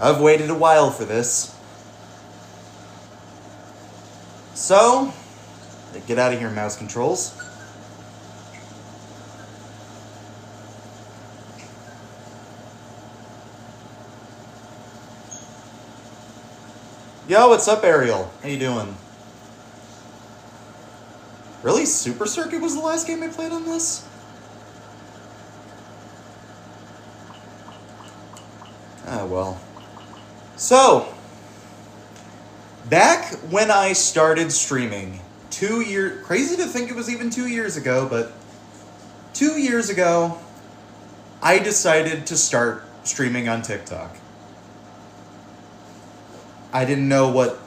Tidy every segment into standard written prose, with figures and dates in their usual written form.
I've waited a while for this. So, get out of here, mouse controls. Yo, what's up, Ariel? How you doing? Really? Super Circuit was the last game I played on this? Ah, well. So, back when I started streaming, crazy to think it was even 2 years ago, but 2 years ago, I decided to start streaming on TikTok. I didn't know what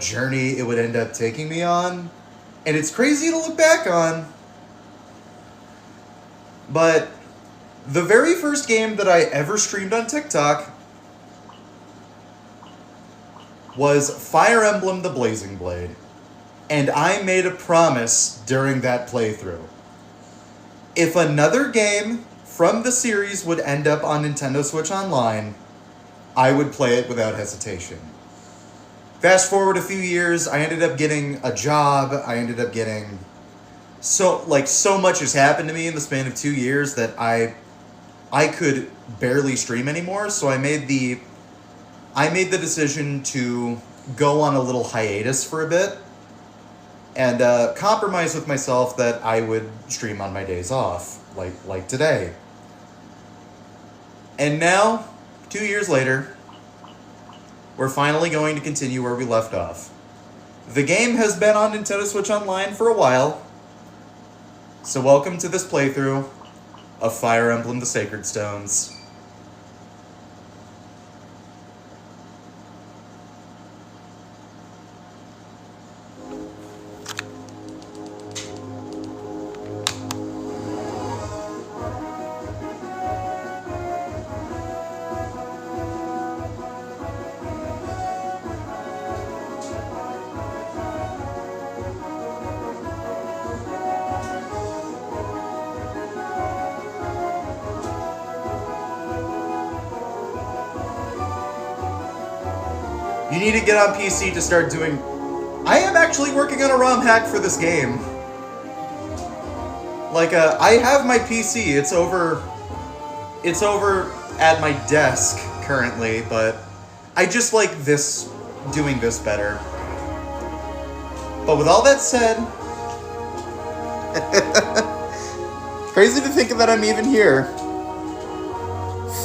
journey it would end up taking me on, and it's crazy to look back on. But the very first game that I ever streamed on TikTok was Fire Emblem the Blazing Blade, and I made a promise during that playthrough. If another game from the series would end up on Nintendo Switch Online, I would play it without hesitation. Fast forward a few years, I ended up getting a job. I ended up getting so much has happened to me in the span of 2 years that I could barely stream anymore. So I made the decision to go on a little hiatus for a bit and compromise with myself that I would stream on my days off, like today. And now, 2 years later, we're finally going to continue where we left off. The game has been on Nintendo Switch Online for a while, so welcome to this playthrough of Fire Emblem the Sacred Stones. You need to get on PC to start doing... I am actually working on a ROM hack for this game. I have my PC. It's over at my desk currently, but I just like doing this better. But with all that said... crazy to think that I'm even here.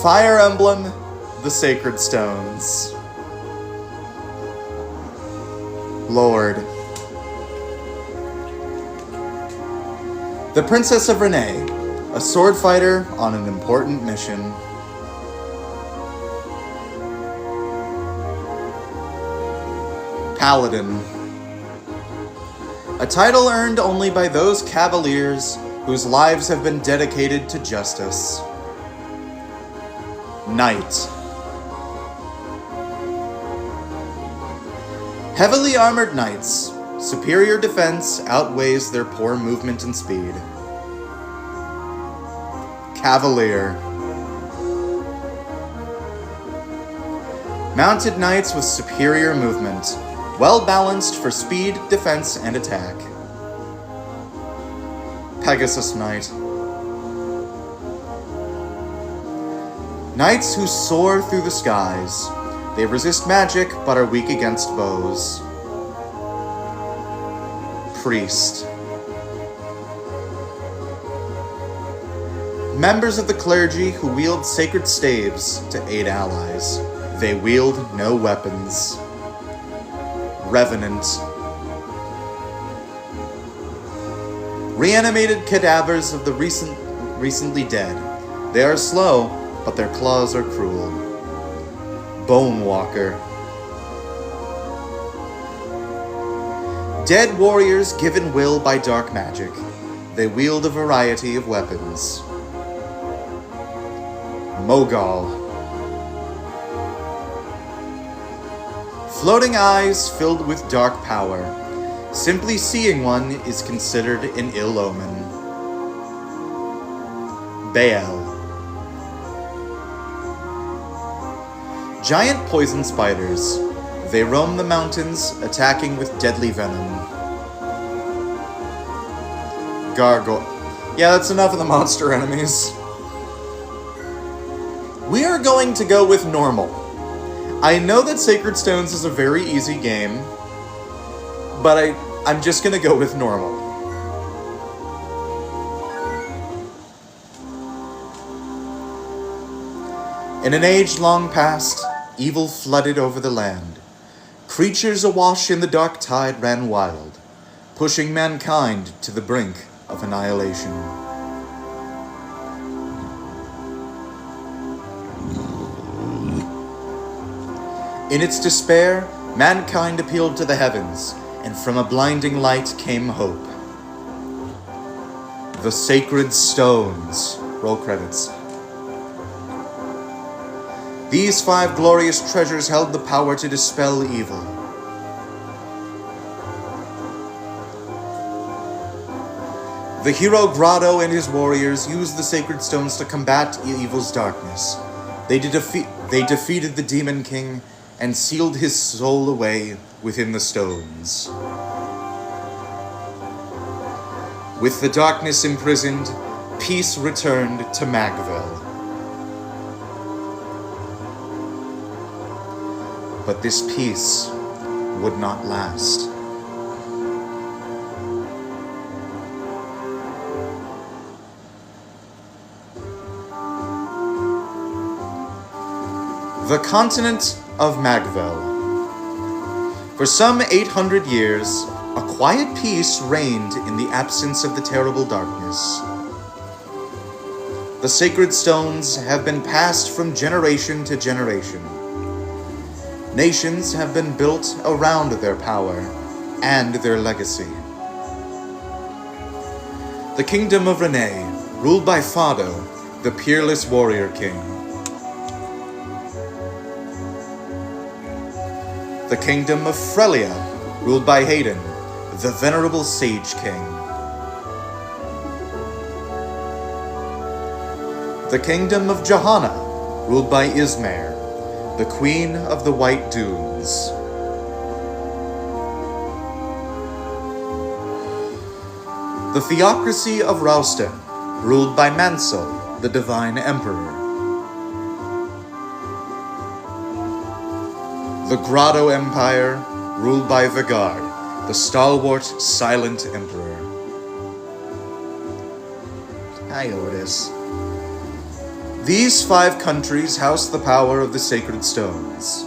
Fire Emblem, the Sacred Stones. Lord. The Princess of Renee, a sword fighter on an important mission. Paladin. A title earned only by those cavaliers whose lives have been dedicated to justice. Knight. Heavily armored knights. Superior defense outweighs their poor movement and speed. Cavalier. Mounted knights with superior movement. Well balanced for speed, defense, and attack. Pegasus Knight. Knights who soar through the skies. They resist magic, but are weak against bows. Priest. Members of the clergy who wield sacred staves to aid allies. They wield no weapons. Revenant. Reanimated cadavers of the recently dead. They are slow, but their claws are cruel. Bone Walker. Dead warriors given will by dark magic. They wield a variety of weapons. Mogal. Floating eyes filled with dark power. Simply seeing one is considered an ill omen. Baal. Giant poison spiders. They roam the mountains, attacking with deadly venom. Gargoyle. Yeah, that's enough of the monster enemies. We are going to go with normal. I know that Sacred Stones is a very easy game, but I'm just gonna go with normal. In an age long past, evil flooded over the land. Creatures awash in the dark tide ran wild, pushing mankind to the brink of annihilation. In its despair, mankind appealed to the heavens, and from a blinding light came hope. The Sacred Stones. Roll credits. These 5 glorious treasures held the power to dispel evil. The hero Grotto and his warriors used the Sacred Stones to combat evil's darkness. They defeated the Demon King and sealed his soul away within the stones. With the darkness imprisoned, peace returned to Magvel. But this peace would not last. The continent of Magvel. For some 800 years, a quiet peace reigned in the absence of the terrible darkness. The Sacred Stones have been passed from generation to generation. Nations have been built around their power and their legacy. The Kingdom of Renee, ruled by Fado, the peerless warrior king. The Kingdom of Frelia, ruled by Hayden, the venerable sage king. The Kingdom of Johanna, ruled by Ismare, the Queen of the White Dunes. The Theocracy of Ralston, ruled by Mansell, the Divine Emperor. The Grotto Empire, ruled by Vigard, the stalwart, silent emperor. Hi, Otis. These 5 countries house the power of the Sacred Stones.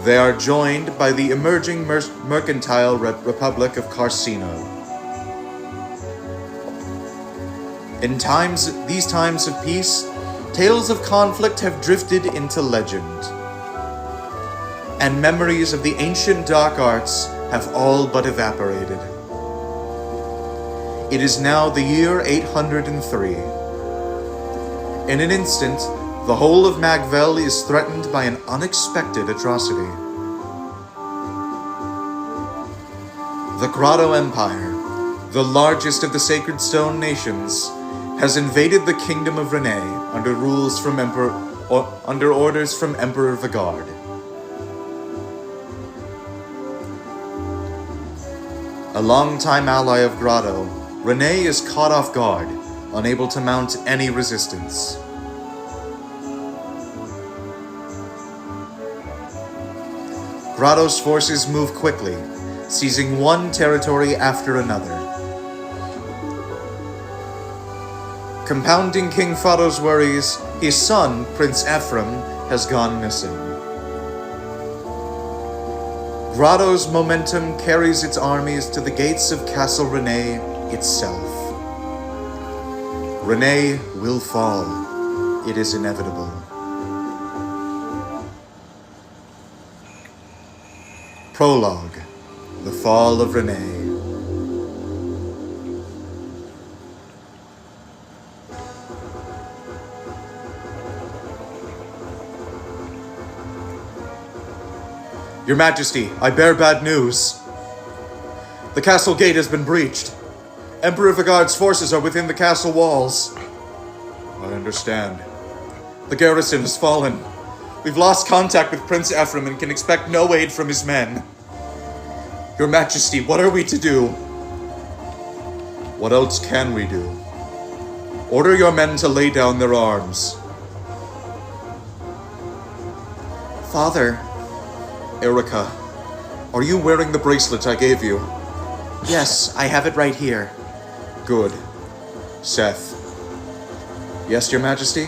They are joined by the emerging mercantile Republic of Carsino. In these times of peace, tales of conflict have drifted into legend, and memories of the ancient dark arts have all but evaporated. It is now the year 803. In an instant, the whole of Magvel is threatened by an unexpected atrocity. The Grotto Empire, the largest of the Sacred Stone nations, has invaded the Kingdom of Renee under orders from Emperor Vigard. A longtime ally of Grotto, Renee is caught off guard, unable to mount any resistance. Grotto's forces move quickly, seizing one territory after another. Compounding King Fado's worries, his son, Prince Ephraim, has gone missing. Grotto's momentum carries its armies to the gates of Castle Renee itself. Renee will fall. It is inevitable. Prologue: The Fall of Renee. Your Majesty, I bear bad news. The castle gate has been breached. Emperor Vigard's forces are within the castle walls. I understand. The garrison has fallen. We've lost contact with Prince Ephraim and can expect no aid from his men. Your Majesty, what are we to do? What else can we do? Order your men to lay down their arms. Father. Erica, are you wearing the bracelet I gave you? Yes, I have it right here. Good. Seth. Yes, Your Majesty?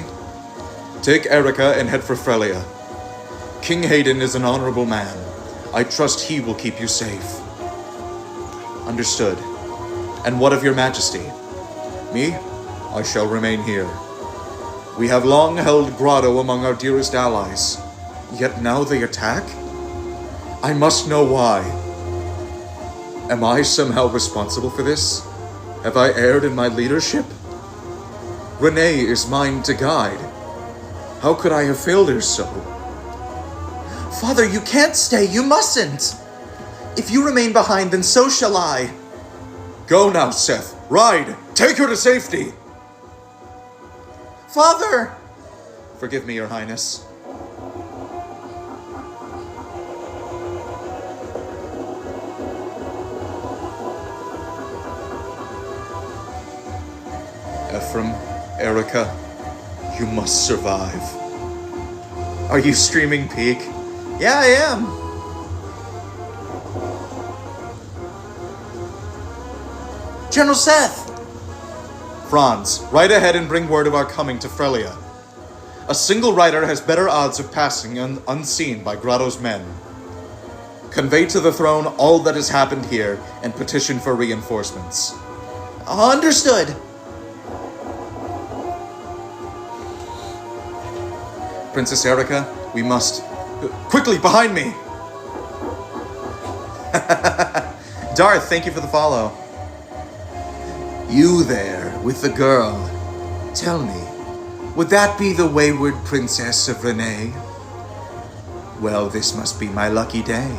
Take Erica and head for Frelia. King Hayden is an honorable man. I trust he will keep you safe. Understood. And what of Your Majesty? Me? I shall remain here. We have long held Grotto among our dearest allies. Yet now they attack? I must know why. Am I somehow responsible for this? Have I erred in my leadership? Renee is mine to guide. How could I have failed her so? Father, you can't stay. You mustn't. If you remain behind, then so shall I. Go now, Seth. Ride. Take her to safety. Father! Forgive me, Your Highness. Ephraim, Erica, you must survive. Are you streaming Peak? Yeah, I am. General Seth! Franz, ride ahead and bring word of our coming to Frelia. A single rider has better odds of passing unseen by Grotto's men. Convey to the throne all that has happened here and petition for reinforcements. Understood. Princess Erica, we must... Quickly, behind me! Darth, thank you for the follow. You there, with the girl. Tell me, would that be the wayward princess of Renee? Well, this must be my lucky day.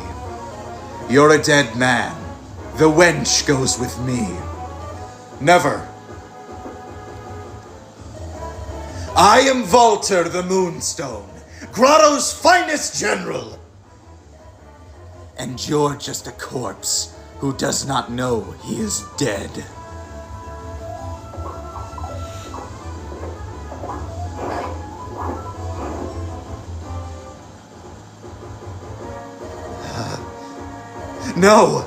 You're a dead man. The wench goes with me. Never. I am Volter the Moonstone, Grotto's finest general. And you're just a corpse who does not know he is dead. No!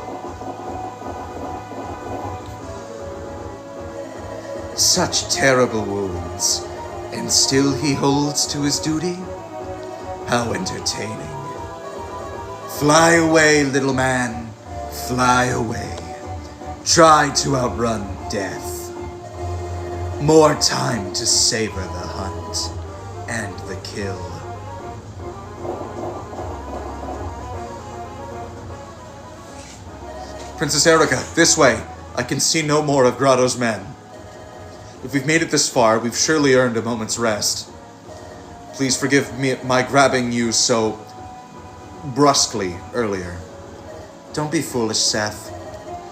Such terrible wounds, and still he holds to his duty? How entertaining. Fly away, little man. Fly away. Try to outrun death. More time to savor the hunt and the kill. Princess Erica, this way. I can see no more of Grotto's men. If we've made it this far, we've surely earned a moment's rest. Please forgive me my grabbing you so brusquely earlier. Don't be foolish, Seth.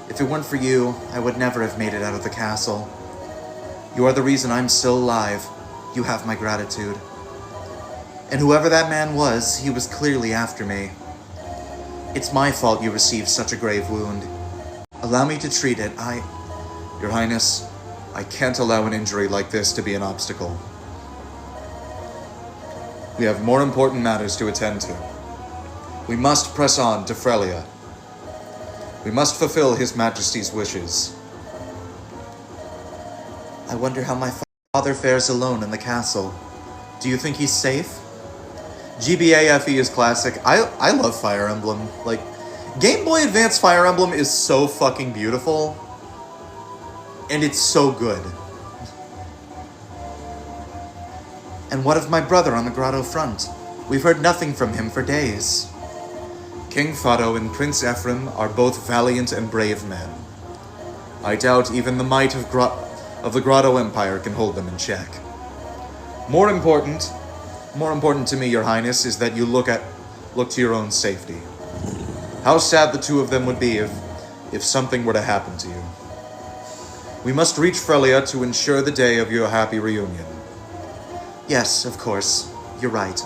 If it weren't for you, I would never have made it out of the castle. You are the reason I'm still alive. You have my gratitude. And whoever that man was, he was clearly after me. It's my fault you received such a grave wound. Allow me to treat it. Your Highness, I can't allow an injury like this to be an obstacle. We have more important matters to attend to. We must press on to Frelia. We must fulfill His Majesty's wishes. I wonder how my father fares alone in the castle. Do you think he's safe? GBAFE is classic. I love Fire Emblem. Like, Game Boy Advance Fire Emblem is so fucking beautiful. And it's so good. And what of my brother on the Grotto front? We've heard nothing from him for days. King Fado and Prince Ephraim are both valiant and brave men. I doubt even the might of the Grotto Empire can hold them in check. More important to me, Your Highness, is that you look to your own safety. How sad the two of them would be if something were to happen to you. We must reach Frelia to ensure the day of your happy reunion. Yes, of course. You're right.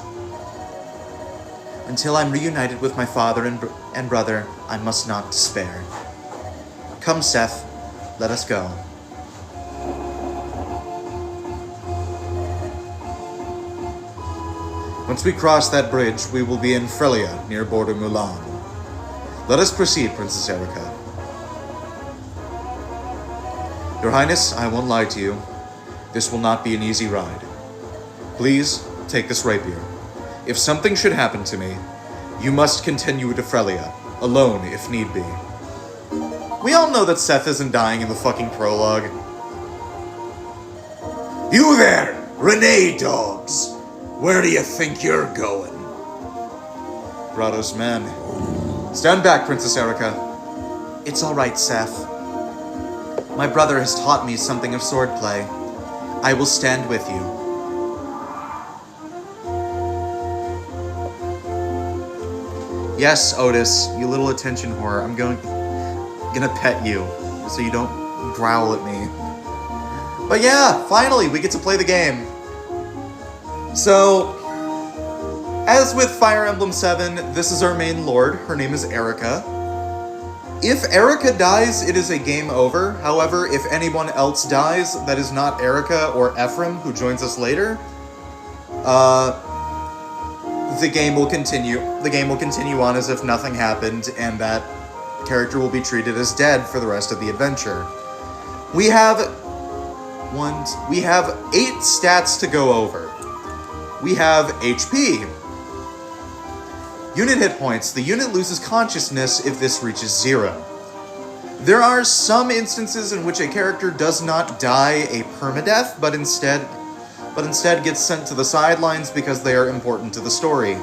Until I'm reunited with my father and brother, I must not despair. Come, Seth. Let us go. Once we cross that bridge, we will be in Frelia, near border Mulan. Let us proceed, Princess Erica. Your Highness, I won't lie to you. This will not be an easy ride. Please, take this rapier. If something should happen to me, you must continue to Frelia, alone if need be. We all know that Seth isn't dying in the fucking prologue. You there, Renee dogs! Where do you think you're going? Brado's men. Stand back, Princess Erica. It's all right, Seth. My brother has taught me something of swordplay. I will stand with you. Yes, Otis, you little attention whore. I'm gonna pet you so you don't growl at me. But yeah, finally, we get to play the game. So, as with Fire Emblem 7, this is our main lord. Her name is Erica. If Erica dies, it is a game over. However, if anyone else dies that is not Erica or Ephraim, who joins us later, the game will continue. The game will continue on as if nothing happened, and that character will be treated as dead for the rest of the adventure. We have 8 stats to go over. We have HP. Unit hit points. The unit loses consciousness if this reaches 0. There are some instances in which a character does not die a permadeath, but instead gets sent to the sidelines because they are important to the story.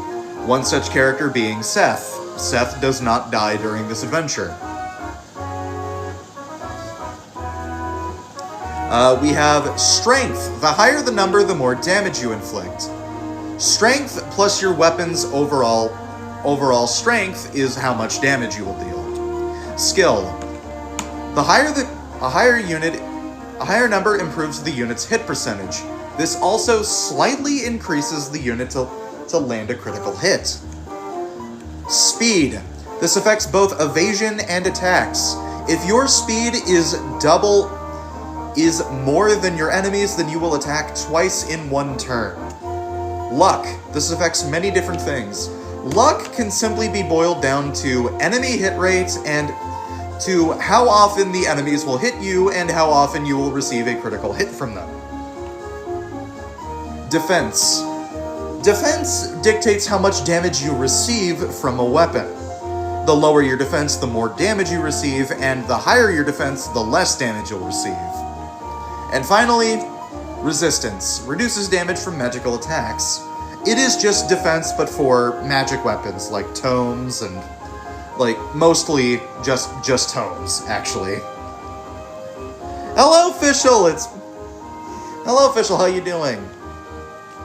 One such character being Seth. Seth does not die during this adventure. We have Strength. The higher the number, the more damage you inflict. Strength plus your weapon's overall strength is how much damage you will deal. Skill. A higher number improves the unit's hit percentage. This also slightly increases the unit to land a critical hit. Speed. This affects both evasion and attacks. If your speed is more than your enemies, then you will attack twice in one turn. Luck. This affects many different things. Luck can simply be boiled down to enemy hit rate and to how often the enemies will hit you and how often you will receive a critical hit from them. Defense. Defense dictates how much damage you receive from a weapon. The lower your defense, the more damage you receive, and the higher your defense, the less damage you'll receive. And finally, resistance. Reduces damage from magical attacks. It is just defense, but for magic weapons, like tomes and, mostly just tomes, actually. Hello, Fischl! Hello, Fischl, how you doing?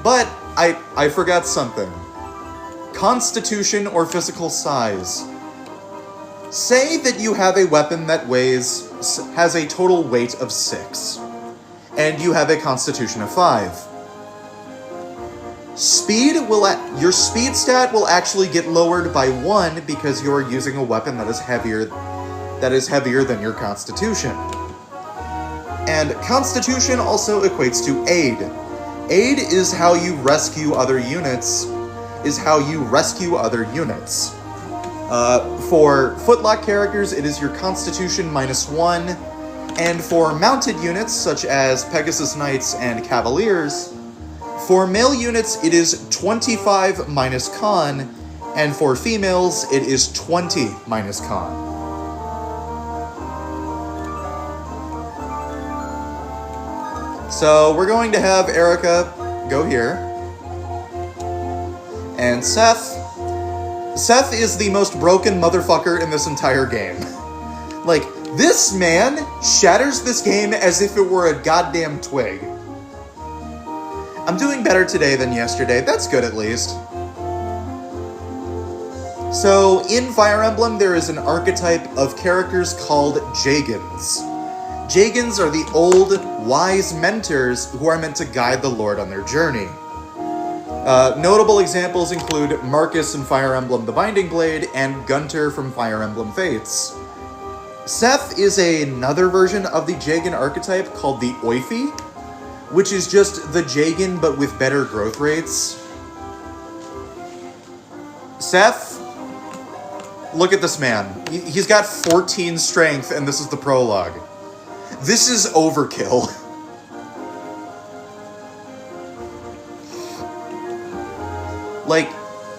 But, I forgot something. Constitution or physical size. Say that you have a weapon that has a total weight of 6, and you have a constitution of 5. Your speed stat will actually get lowered by 1 because you are using a weapon that is heavier than your constitution. And constitution also equates to aid. Aid is how you rescue other units. For footlock characters, it is your constitution -1, and for mounted units, such as Pegasus Knights and Cavaliers, for male units, it is 25 minus con, and for females, it is 20 minus con. So we're going to have Erica go here. And Seth is the most broken motherfucker in this entire game. This man shatters this game as if it were a goddamn twig. I'm doing better today than yesterday. That's good, at least. So, in Fire Emblem, there is an archetype of characters called Jagans. Jagans are the old, wise mentors who are meant to guide the Lord on their journey. Notable examples include Marcus in Fire Emblem The Binding Blade and Gunter from Fire Emblem Fates. Seth is another version of the Jagan archetype called the Oifi, which is just the Jagan but with better growth rates. Seth, look at this man. He's got 14 strength, and this is the prologue. This is overkill. Like,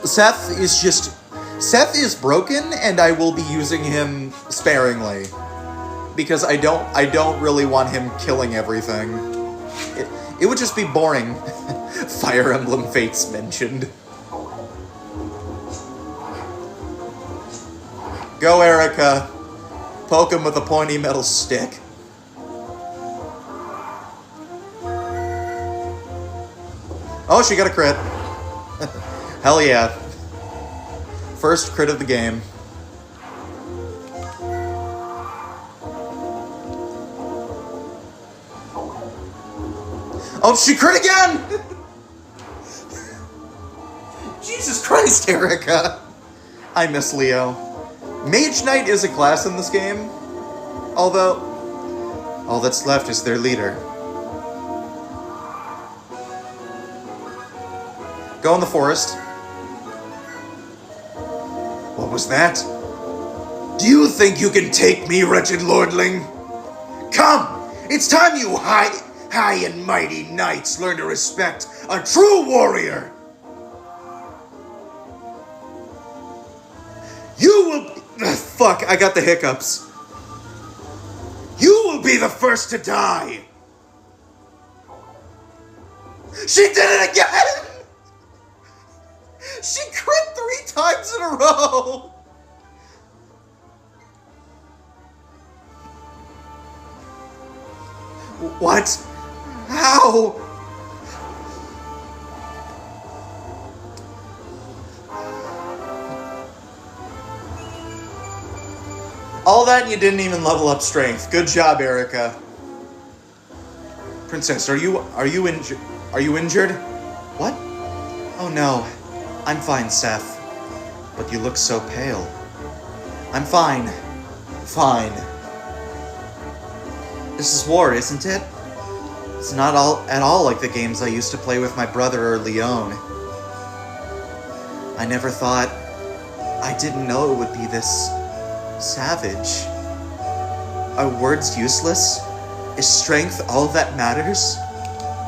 Seth is broken, and I will be using him sparingly. Because I don't really want him killing everything. It would just be boring. Fire Emblem Fates mentioned. Go, Erica. Poke him with a pointy metal stick. Oh, she got a crit. Hell yeah. First crit of the game. Oh, she crit again! Jesus Christ, Erica. I miss Leo. Mage Knight is a class in this game, although all that's left is their leader. Go in the forest. What was that? Do you think you can take me, wretched lordling? Come! It's time you high and mighty knights learn to respect a true warrior! You will... Fuck, I got the hiccups. You will be the first to die! She did it again! She crit 3 times in a row! What? How? All that and you didn't even level up strength. Good job, Erica. Princess, are you injured? Are you injured? What? Oh no. I'm fine, Seth. But you look so pale. I'm fine. Fine. This is war, isn't it? It's not at all like the games I used to play with my brother or Leon. I never thought... I didn't know it would be this... savage. Are words useless? Is strength all that matters?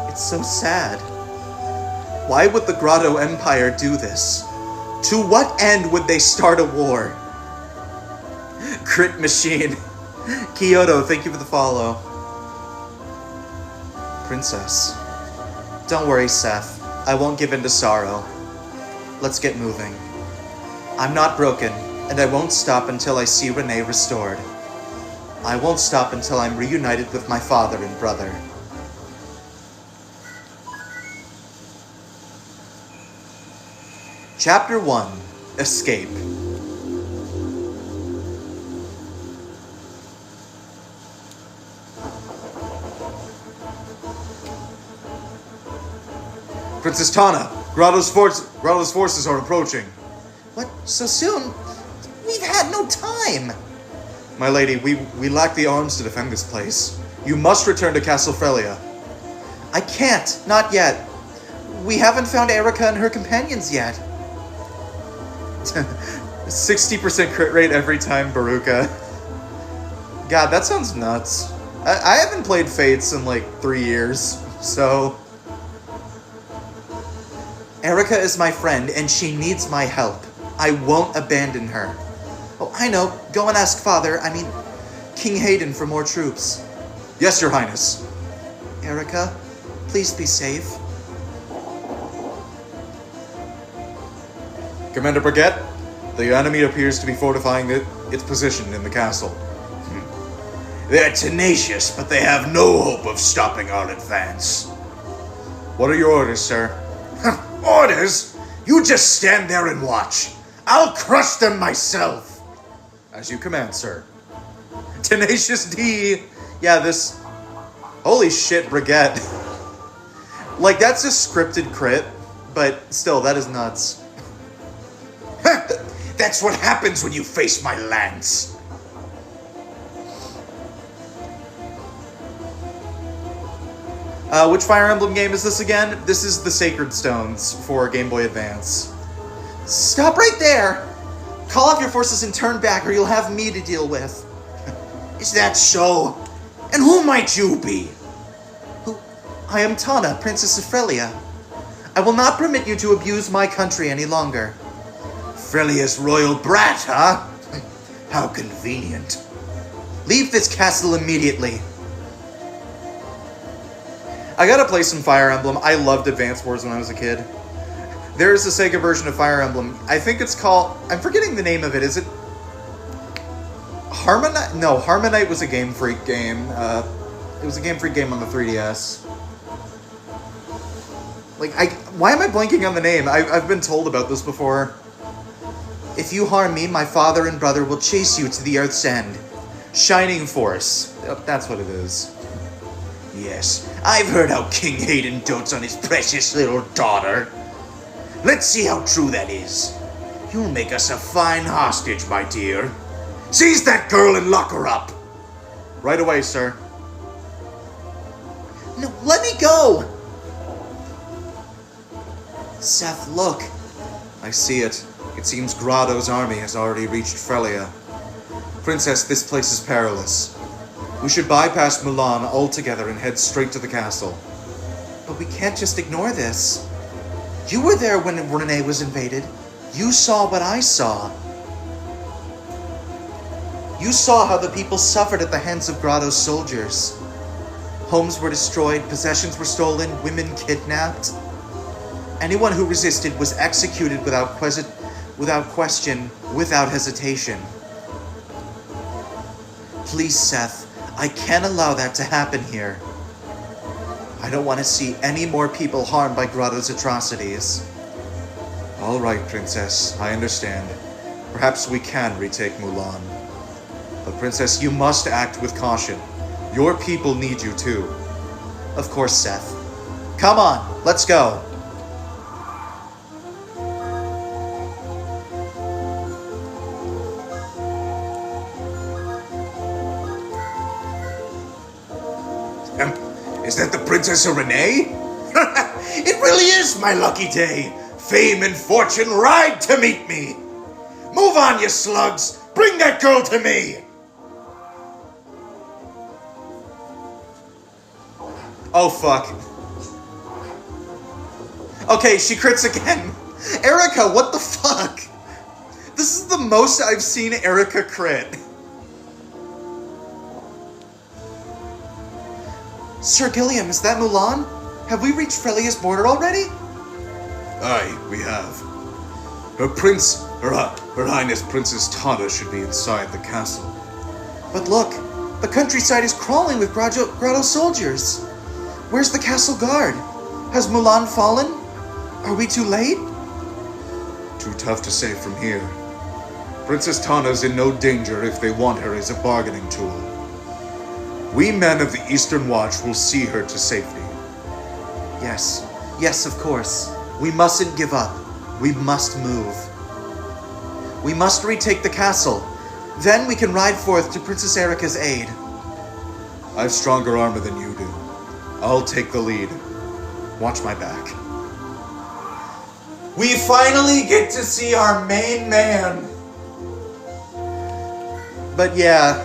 It's so sad. Why would the Grotto Empire do this? To what end would they start a war? Crit machine. Kyoto, thank you for the follow. Princess. Don't worry, Seth. I won't give in to sorrow. Let's get moving. I'm not broken, and I won't stop until I see Renee restored. I won't stop until I'm reunited with my father and brother. Chapter 1. Escape. Princess Tana, Grotto's forces are approaching. What? So soon? We've had no time! My lady, we lack the arms to defend this place. You must return to Castle Frelia. I can't, not yet. We haven't found Erica and her companions yet. 60% crit rate every time, Baruka. God, that sounds nuts. I haven't played Fates in like 3 years, so... Erica is my friend, and she needs my help. I won't abandon her. Oh, I know. Go and ask King Hayden for more troops. Yes, Your Highness. Erica, please be safe. Commander Brigette, the enemy appears to be fortifying its position in the castle. They're tenacious, but they have no hope of stopping our advance. What are your orders, sir? Orders? You just stand there and watch. I'll crush them myself. As you command, sir. Tenacious D. Yeah, this... Holy shit, Brigette. Like, that's a scripted crit, but still, that is nuts. That's what happens when you face my lance. Which Fire Emblem game is this again? This is the Sacred Stones for Game Boy Advance. Stop right there! Call off your forces and turn back, or you'll have me to deal with. Is that so? And who might you be? I am Tana, Princess of Frelia. I will not permit you to abuse my country any longer. Frelia's royal brat, huh? How convenient. Leave this castle immediately. I gotta play some Fire Emblem. I loved Advance Wars when I was a kid. There's a Sega version of Fire Emblem. I think it's called... I'm forgetting the name of it. Is it... Harmonite? No, Harmonite was a Game Freak game. It was a Game Freak game on the 3DS. Why am I blanking on the name? I've been told about this before. If you harm me, my father and brother will chase you to the Earth's End. Shining Force. That's what it is. Yes, I've heard how King Hayden dotes on his precious little daughter. Let's see how true that is. You'll make us a fine hostage, my dear. Seize that girl and lock her up. Right away, sir. No, let me go! Seth, look. I see it. It seems Grado's army has already reached Frelia. Princess, this place is perilous. We should bypass Mulan altogether and head straight to the castle. But we can't just ignore this. You were there when Renee was invaded. You saw what I saw. You saw how the people suffered at the hands of Grado's soldiers. Homes were destroyed, possessions were stolen, women kidnapped. Anyone who resisted was executed without question, without hesitation. Please, Seth, I can't allow that to happen here. I don't want to see any more people harmed by Grado's atrocities. All right, Princess, I understand. Perhaps we can retake Mulan. But Princess, you must act with caution. Your people need you too. Of course, Seth. Come on, let's go. Is that the Princess of Renee? It really is my lucky day. Fame and fortune ride to meet me. Move on, you slugs. Bring that girl to me. Oh, fuck. Okay, she crits again. Erica, what the fuck? This is the most I've seen Erica crit. Sir Gilliam, is that Mulan? Have we reached Frelia's border already? Aye, we have. Her Highness Princess Tana should be inside the castle. But look, the countryside is crawling with Grado soldiers. Where's the castle guard? Has Mulan fallen? Are we too late? Too tough to say from here. Princess Tana's in no danger if they want her as a bargaining tool. We men of the Eastern Watch will see her to safety. Yes, of course. We mustn't give up. We must move. We must retake the castle. Then we can ride forth to Princess Erica's aid. I've stronger armor than you do. I'll take the lead. Watch my back. We finally get to see our main man. But yeah,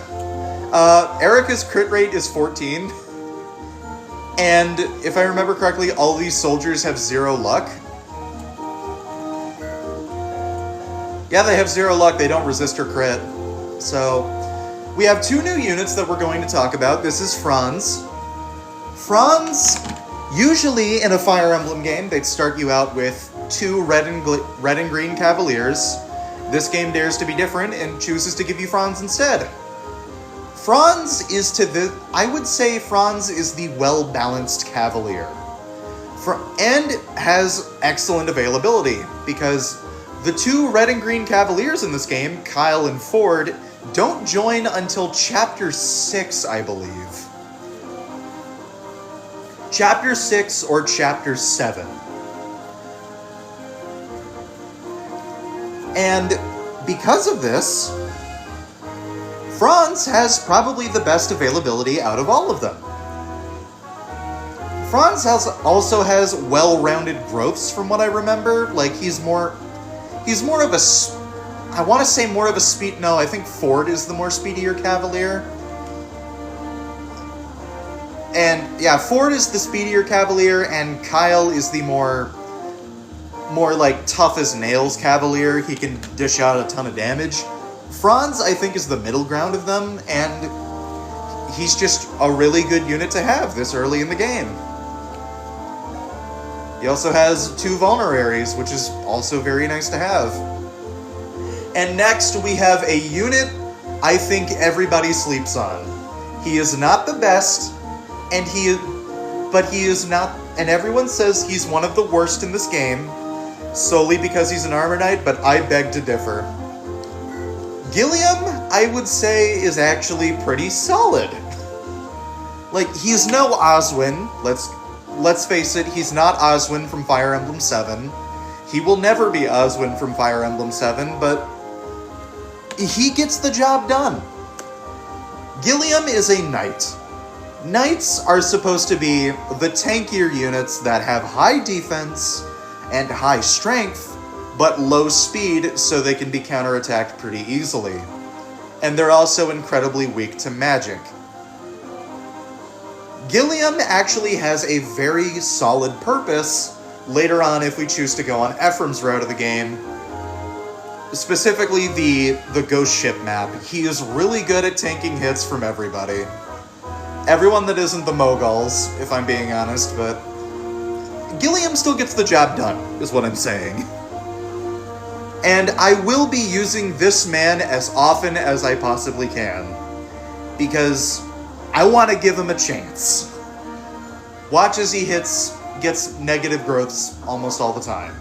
Erica's crit rate is 14. And if I remember correctly, all these soldiers have 0 luck. Yeah, they have 0 luck. They don't resist her crit. So, we have 2 new units that we're going to talk about. This is Franz. Franz, usually in a Fire Emblem game, they'd start you out with 2 red and green cavaliers. This game dares to be different and chooses to give you Franz instead. Franz is I would say Franz is the well-balanced cavalier. And has excellent availability, because the 2 red and green cavaliers in this game, Kyle and Ford, don't join until Chapter 6, I believe. Chapter 6 or Chapter 7. And because of this, Franz has probably the best availability out of all of them. Franz also has well-rounded growths from what I remember. Like, he's more of a, I want to say more of a speed, no, I think Ford is the more speedier Cavalier. And yeah, Ford is the speedier Cavalier, and Kyle is the more like tough as nails Cavalier. He can dish out a ton of damage. Franz, I think, is the middle ground of them, and he's just a really good unit to have this early in the game. He also has 2 vulneraries, which is also very nice to have. And next we have a unit I think everybody sleeps on. He is not the best, but he is not, and everyone says he's one of the worst in this game, solely because he's an armor knight, but I beg to differ. Gilliam, I would say, is actually pretty solid. Like, he's no Oswin, let's face it, he's not Oswin from Fire Emblem 7. He will never be Oswin from Fire Emblem 7, but he gets the job done. Gilliam is a knight. Knights are supposed to be the tankier units that have high defense and high strength, but low speed so they can be counterattacked pretty easily. And they're also incredibly weak to magic. Gilliam actually has a very solid purpose later on if we choose to go on Ephraim's route of the game. Specifically the ghost ship map. He is really good at tanking hits from everybody. Everyone that isn't the Moguls, if I'm being honest, but Gilliam still gets the job done, is what I'm saying. And I will be using this man as often as I possibly can, because I want to give him a chance. Watch as he gets negative growths almost all the time.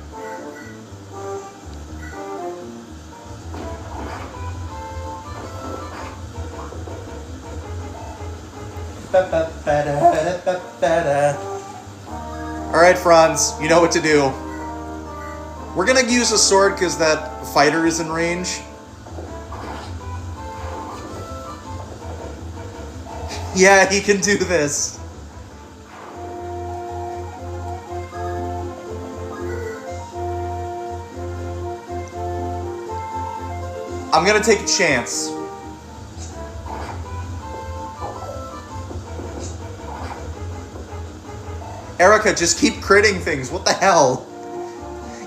Alright, Franz, you know what to do. We're gonna use a sword because that fighter is in range. Yeah, he can do this. I'm gonna take a chance. Erica, just keep critting things. What the hell?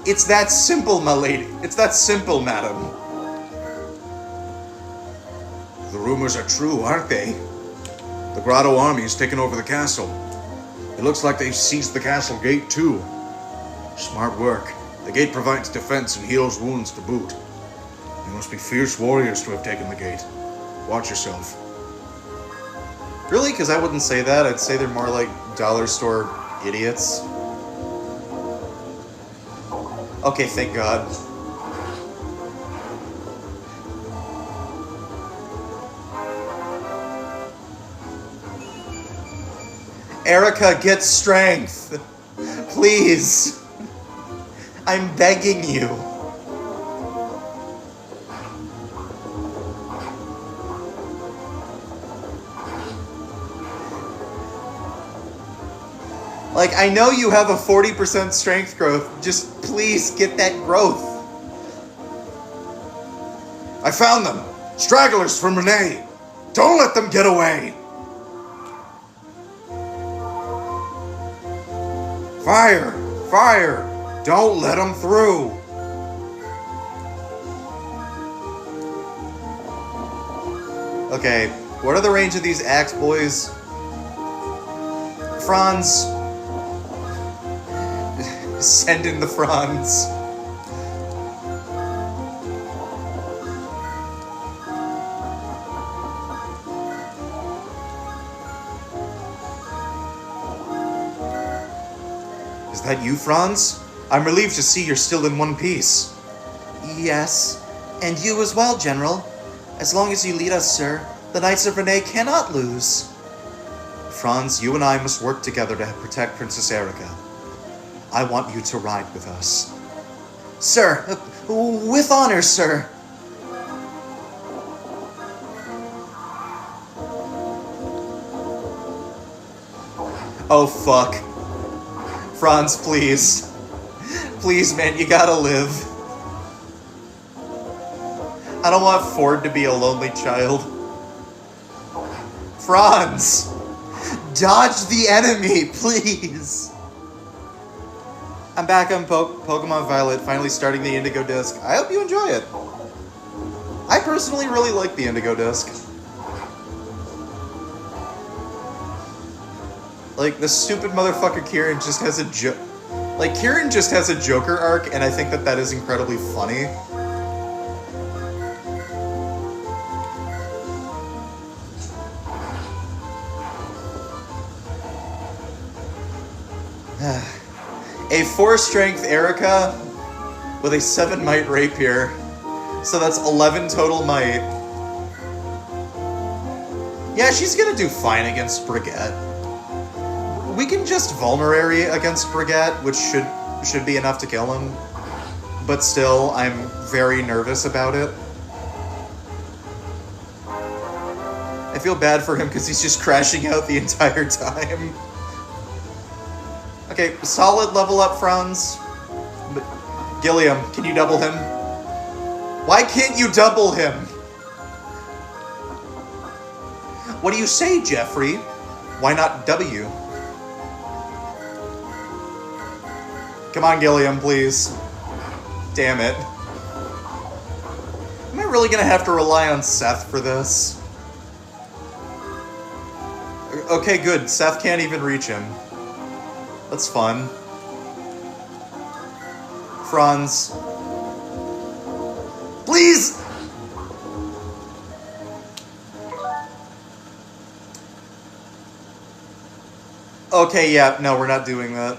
It's that simple, my lady. It's that simple, madam. The rumors are true, aren't they? The Grotto army has taken over the castle. It looks like they've seized the castle gate, too. Smart work. The gate provides defense and heals wounds to boot. You must be fierce warriors to have taken the gate. Watch yourself. Really? Because I wouldn't say that. I'd say they're more like dollar store idiots. Okay, thank God. Erica, get strength. Please. I'm begging you. Like, I know you have a 40% strength growth. Just please get that growth. I found them! Stragglers from Renee! Don't let them get away! Fire! Fire! Don't let them through! Okay, what are the range of these axe boys? Franz. Send in the Franz. Is that you, Franz? I'm relieved to see you're still in one piece. Yes, and you as well, General. As long as you lead us, sir, the Knights of Renee cannot lose. Franz, you and I must work together to protect Princess Erica. I want you to ride with us. Sir, With honor, sir. Oh, fuck. Franz, please. Please, man, you gotta live. I don't want Ford to be a lonely child. Franz! Dodge the enemy, please! I'm back on Pokemon Violet, finally starting the Indigo Disc. I hope you enjoy it. I personally really like the Indigo Disc. Like, the stupid motherfucker Kieran just has a Kieran just has a Joker arc, and I think that is incredibly funny. A 4-strength Erica with a 7 might rapier. So that's 11 total might. Yeah, she's gonna do fine against Brigitte. We can just Vulnerary against Brigitte, which should be enough to kill him. But still, I'm very nervous about it. I feel bad for him because he's just crashing out the entire time. Okay, solid level up, Franz. Gilliam, can you double him? Why can't you double him? What do you say, Jeffrey? Why not W? Come on, Gilliam, please. Damn it. Am I really gonna have to rely on Seth for this? Okay, good. Seth can't even reach him. That's fun. Franz. Please! Okay, yeah, no, we're not doing that.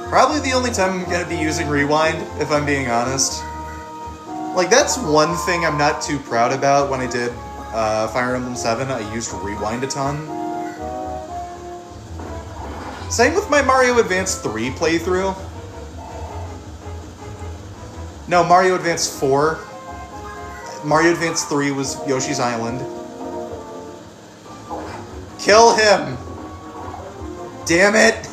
Probably the only time I'm gonna be using Rewind, if I'm being honest. Like, that's one thing I'm not too proud about when I did Fire Emblem 7. I used Rewind a ton. Same with my Mario Advance 3 playthrough. No, Mario Advance 4. Mario Advance 3 was Yoshi's Island. Kill him! Damn it!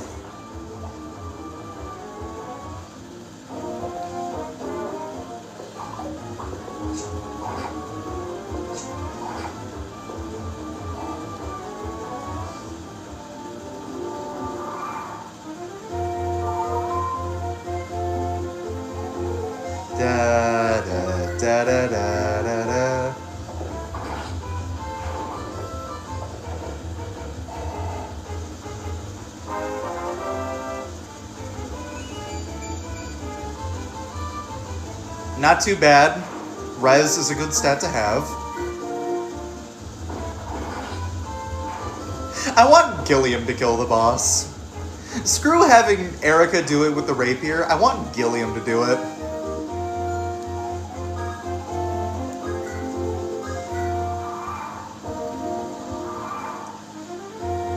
Da da da da da da da. Not too bad. Res is a good stat to have. I want Gilliam to kill the boss. Screw having Erica do it with the rapier. I want Gilliam to do it.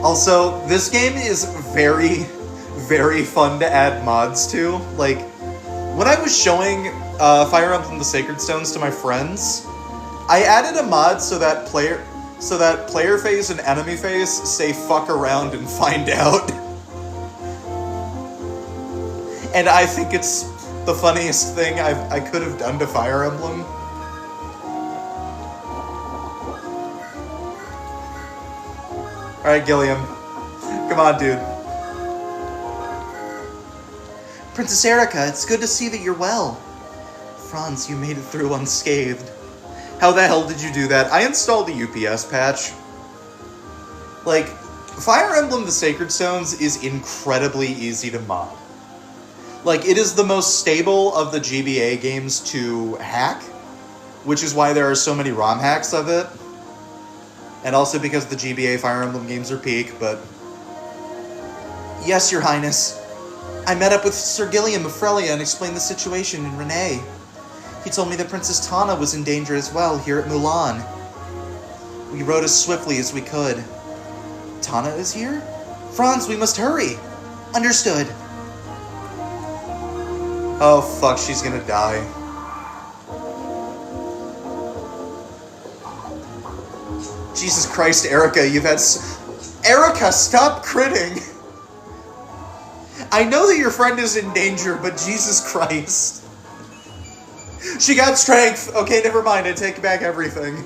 Also, this game is very, very fun to add mods to. Like, when I was showing Fire Emblem the Sacred Stones to my friends, I added a mod so that player phase and enemy phase say fuck around and find out. And I think it's the funniest thing I could have done to Fire Emblem. Alright, Gilliam. Come on, dude. Princess Erica, it's good to see that you're well. Franz, you made it through unscathed. How the hell did you do that? I installed the UPS patch. Like, Fire Emblem the Sacred Stones is incredibly easy to mod. Like, it is the most stable of the GBA games to hack, which is why there are so many ROM hacks of it. And also because the GBA Fire Emblem games are peak, but... Yes, Your Highness. I met up with Sir Gilliam of Frelia and explained the situation in Renee. He told me that Princess Tana was in danger as well here at Mulan. We rode as swiftly as we could. Tana is here? Franz, we must hurry! Understood. Oh, fuck, she's gonna die. Jesus Christ, Erica, you've had Erica, stop critting! I know that your friend is in danger, but Jesus Christ. She got strength! Okay, never mind, I take back everything.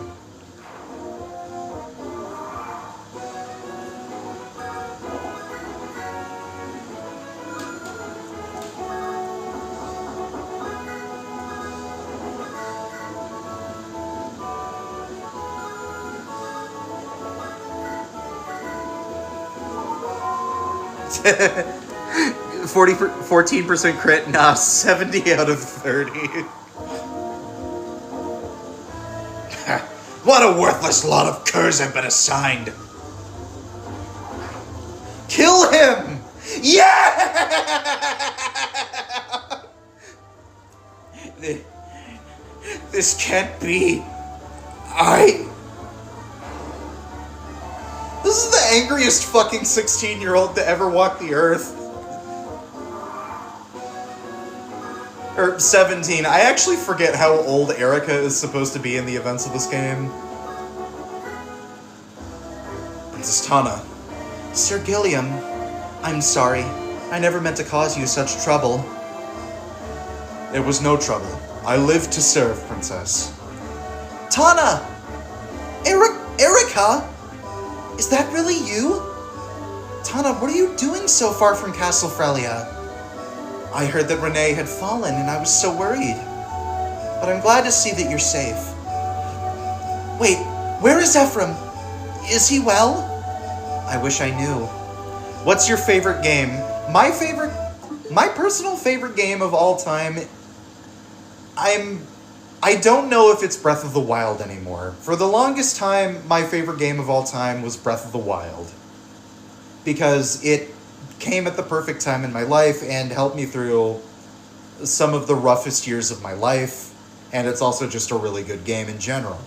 – 14% crit, nah, 70 out of 30. What a worthless lot of curs I've been assigned. Kill him! Yeah! This can't be. This is the angriest fucking 16-year-old to ever walk the earth. Or 17. I actually forget how old Erica is supposed to be in the events of this game. Princess Tana. Sir Gilliam, I'm sorry. I never meant to cause you such trouble. It was no trouble. I live to serve, Princess. Tana! Erica? Is that really you? Tana, what are you doing so far from Castle Frelia? I heard that Renee had fallen and I was so worried. But I'm glad to see that you're safe. Wait, where is Ephraim? Is he well? I wish I knew. What's your favorite game? My personal favorite game of all time, I don't know if it's Breath of the Wild anymore. For the longest time, my favorite game of all time was Breath of the Wild. Because it came at the perfect time in my life and helped me through some of the roughest years of my life. And it's also just a really good game in general.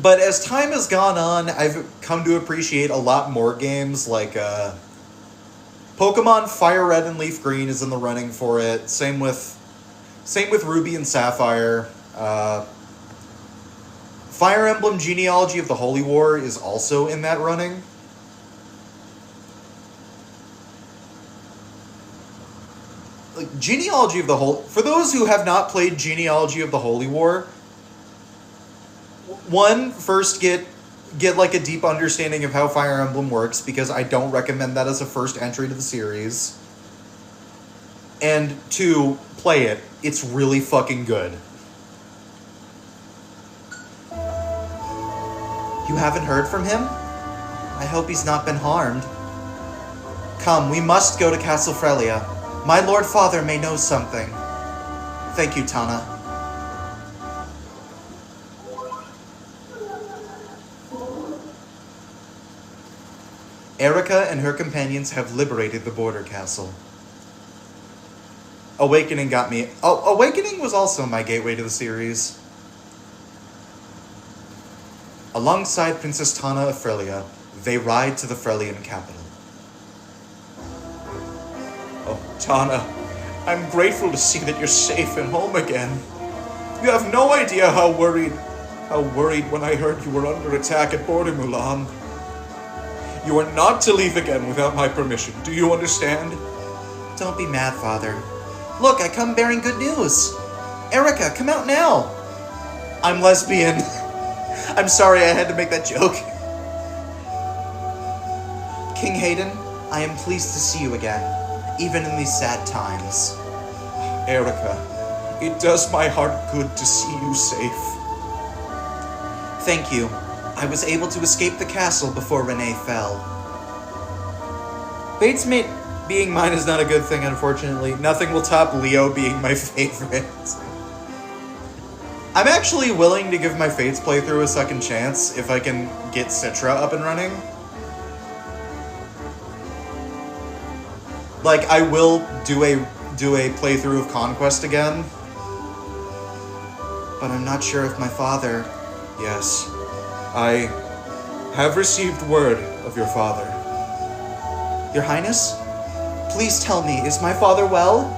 But as time has gone on, I've come to appreciate a lot more games like Pokemon Fire Red and Leaf Green is in the running for it. Same with Ruby and Sapphire. Fire Emblem Genealogy of the Holy War is also in that running. Like Genealogy of the for those who have not played Genealogy of the Holy War, first get like a deep understanding of how Fire Emblem works, because I don't recommend that as a first entry to the series. And 2, play it. It's really fucking good. You haven't heard from him? I hope he's not been harmed. Come, we must go to Castle Frelia. My Lord Father may know something. Thank you, Tana. Erica and her companions have liberated the border castle. Awakening got me. Oh, Awakening was also my gateway to the series. Alongside Princess Tana of Frelia, they ride to the Frelian capital. Oh, Tana, I'm grateful to see that you're safe and home again. You have no idea how worried when I heard you were under attack at Border Mulan. You are not to leave again without my permission. Do you understand? Don't be mad, Father. Look, I come bearing good news. Erica, come out now. I'm lesbian. I'm sorry I had to make that joke. King Hayden, I am pleased to see you again, even in these sad times. Erica, it does my heart good to see you safe. Thank you. I was able to escape the castle before Renee fell. Fate's mate being mine is not a good thing, unfortunately. Nothing will top Leo being my favorite. I'm actually willing to give my Fates playthrough a second chance if I can get Citra up and running. Like, I will do a playthrough of Conquest again. But I'm not sure if my father... Yes, I have received word of your father. Your Highness? Please tell me, is my father well?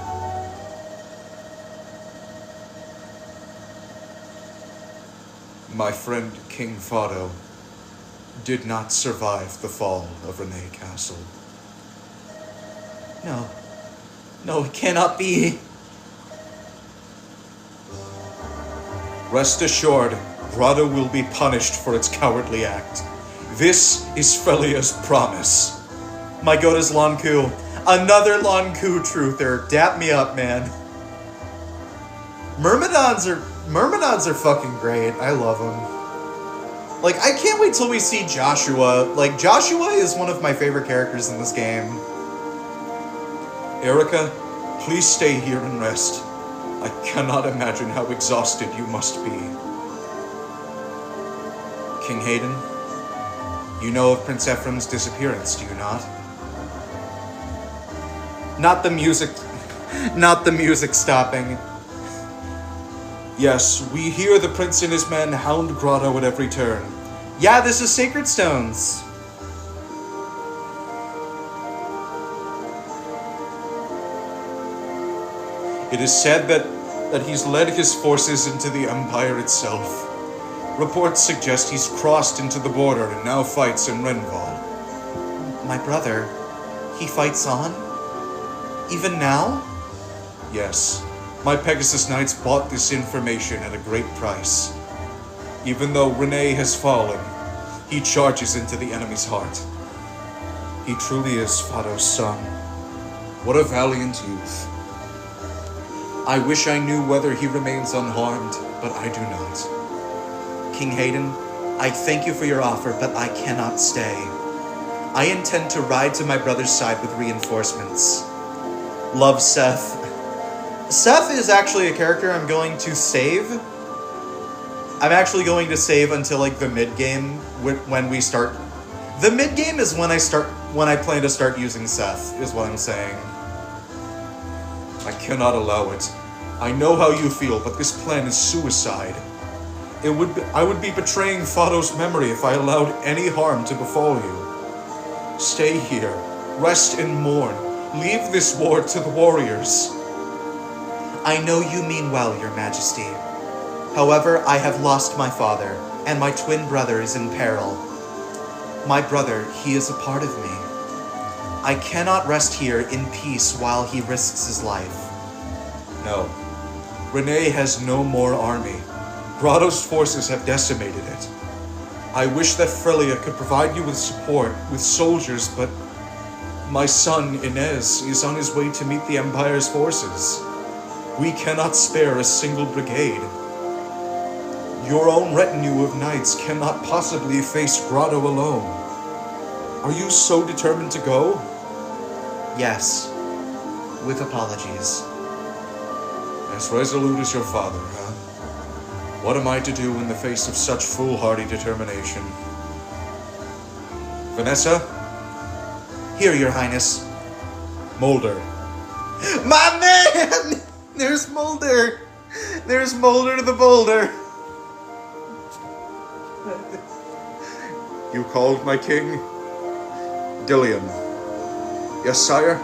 My friend King Fado did not survive the fall of Renee Castle. No. No, it cannot be. Rest assured, Grotto will be punished for its cowardly act. This is Frelia's promise. My god is Lanku. Another Lanku truther. Dap me up, man. Myrmidons are fucking great. I love them. Like, I can't wait till we see Joshua. Like, Joshua is one of my favorite characters in this game. Erica, please stay here and rest. I cannot imagine how exhausted you must be. King Hayden, you know of Prince Ephraim's disappearance, do you not? Not the music. Not the music stopping. Yes, we hear the prince and his men hound Grotto at every turn. Yeah, this is Sacred Stones. It is said that he's led his forces into the Empire itself. Reports suggest he's crossed into the border and now fights in Renval. My brother, he fights on? Even now? Yes, my Pegasus Knights bought this information at a great price. Even though Renee has fallen, he charges into the enemy's heart. He truly is Fado's son. What a valiant youth. I wish I knew whether he remains unharmed, but I do not. King Hayden, I thank you for your offer, but I cannot stay. I intend to ride to my brother's side with reinforcements. Love Seth. Seth is actually a character I'm going to save. I'm actually going to save until like the mid-game when we start. The mid-game is when I plan to start using Seth, is what I'm saying. I cannot allow it. I know how you feel, but this plan is suicide. I would be betraying Fado's memory if I allowed any harm to befall you. Stay here, rest and mourn. Leave this war to the warriors. I know you mean well, Your Majesty. However, I have lost my father, and my twin brother is in peril. My brother, he is a part of me. I cannot rest here in peace while he risks his life. No. Renee has no more army. Grotto's forces have decimated it. I wish that Frelia could provide you with support, with soldiers, but my son, Inez, is on his way to meet the Empire's forces. We cannot spare a single brigade. Your own retinue of knights cannot possibly face Grotto alone. Are you so determined to go? Yes, with apologies. As resolute as your father, huh? What am I to do in the face of such foolhardy determination? Vanessa? Here, Your Highness. Mulder. My man! There's Mulder! There's Mulder the Boulder! You called my king? Dillion. Yes, sire?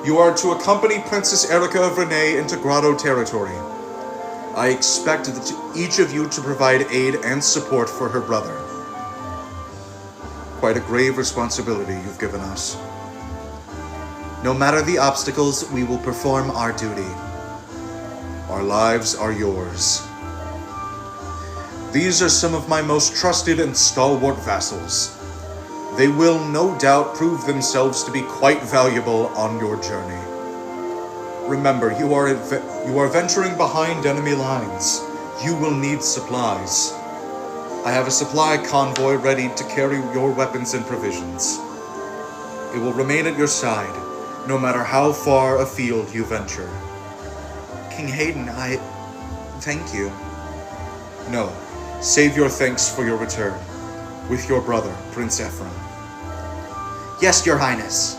You are to accompany Princess Erica of Renee into Grotto territory. I expect each of you to provide aid and support for her brother. Quite a grave responsibility you've given us. No matter the obstacles, we will perform our duty. Our lives are yours. These are some of my most trusted and stalwart vassals. They will no doubt prove themselves to be quite valuable on your journey. Remember, you are venturing behind enemy lines. You will need supplies. I have a supply convoy ready to carry your weapons and provisions. It will remain at your side, no matter how far afield you venture. King Hayden, I thank you. No, save your thanks for your return, with your brother, Prince Ephraim. Yes, Your Highness.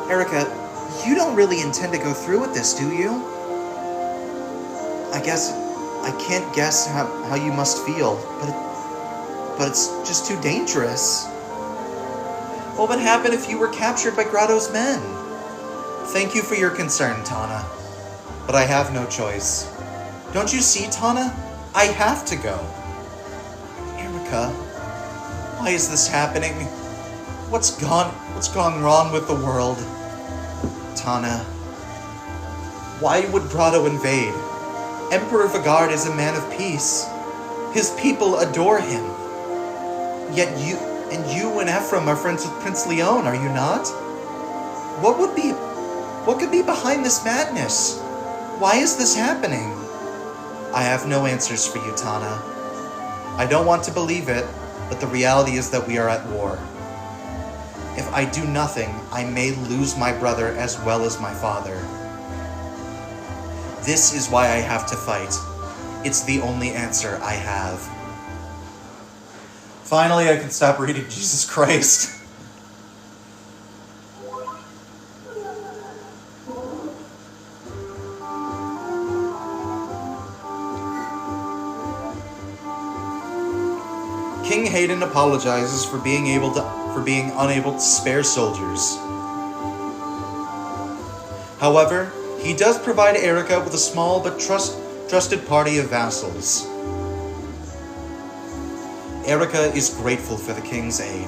Erica, you don't really intend to go through with this, do you? I guess I can't guess how you must feel, but it's just too dangerous. What would happen if you were captured by Grotto's men? Thank you for your concern, Tana, but I have no choice. Don't you see, Tana? I have to go. Erica, why is this happening? What's gone wrong with the world? Tana, why would Grotto invade? Emperor Vigard is a man of peace. His people adore him. Yet you and Ephraim are friends with Prince Leon, are you not? What could be behind this madness? Why is this happening? I have no answers for you, Tana. I don't want to believe it, but the reality is that we are at war. If I do nothing, I may lose my brother as well as my father. This is why I have to fight. It's the only answer I have. Finally, I can stop reading Jesus Christ. King Hayden apologizes for being unable to spare soldiers. However, he does provide Erica with a small but trusted party of vassals. Erica is grateful for the king's aid.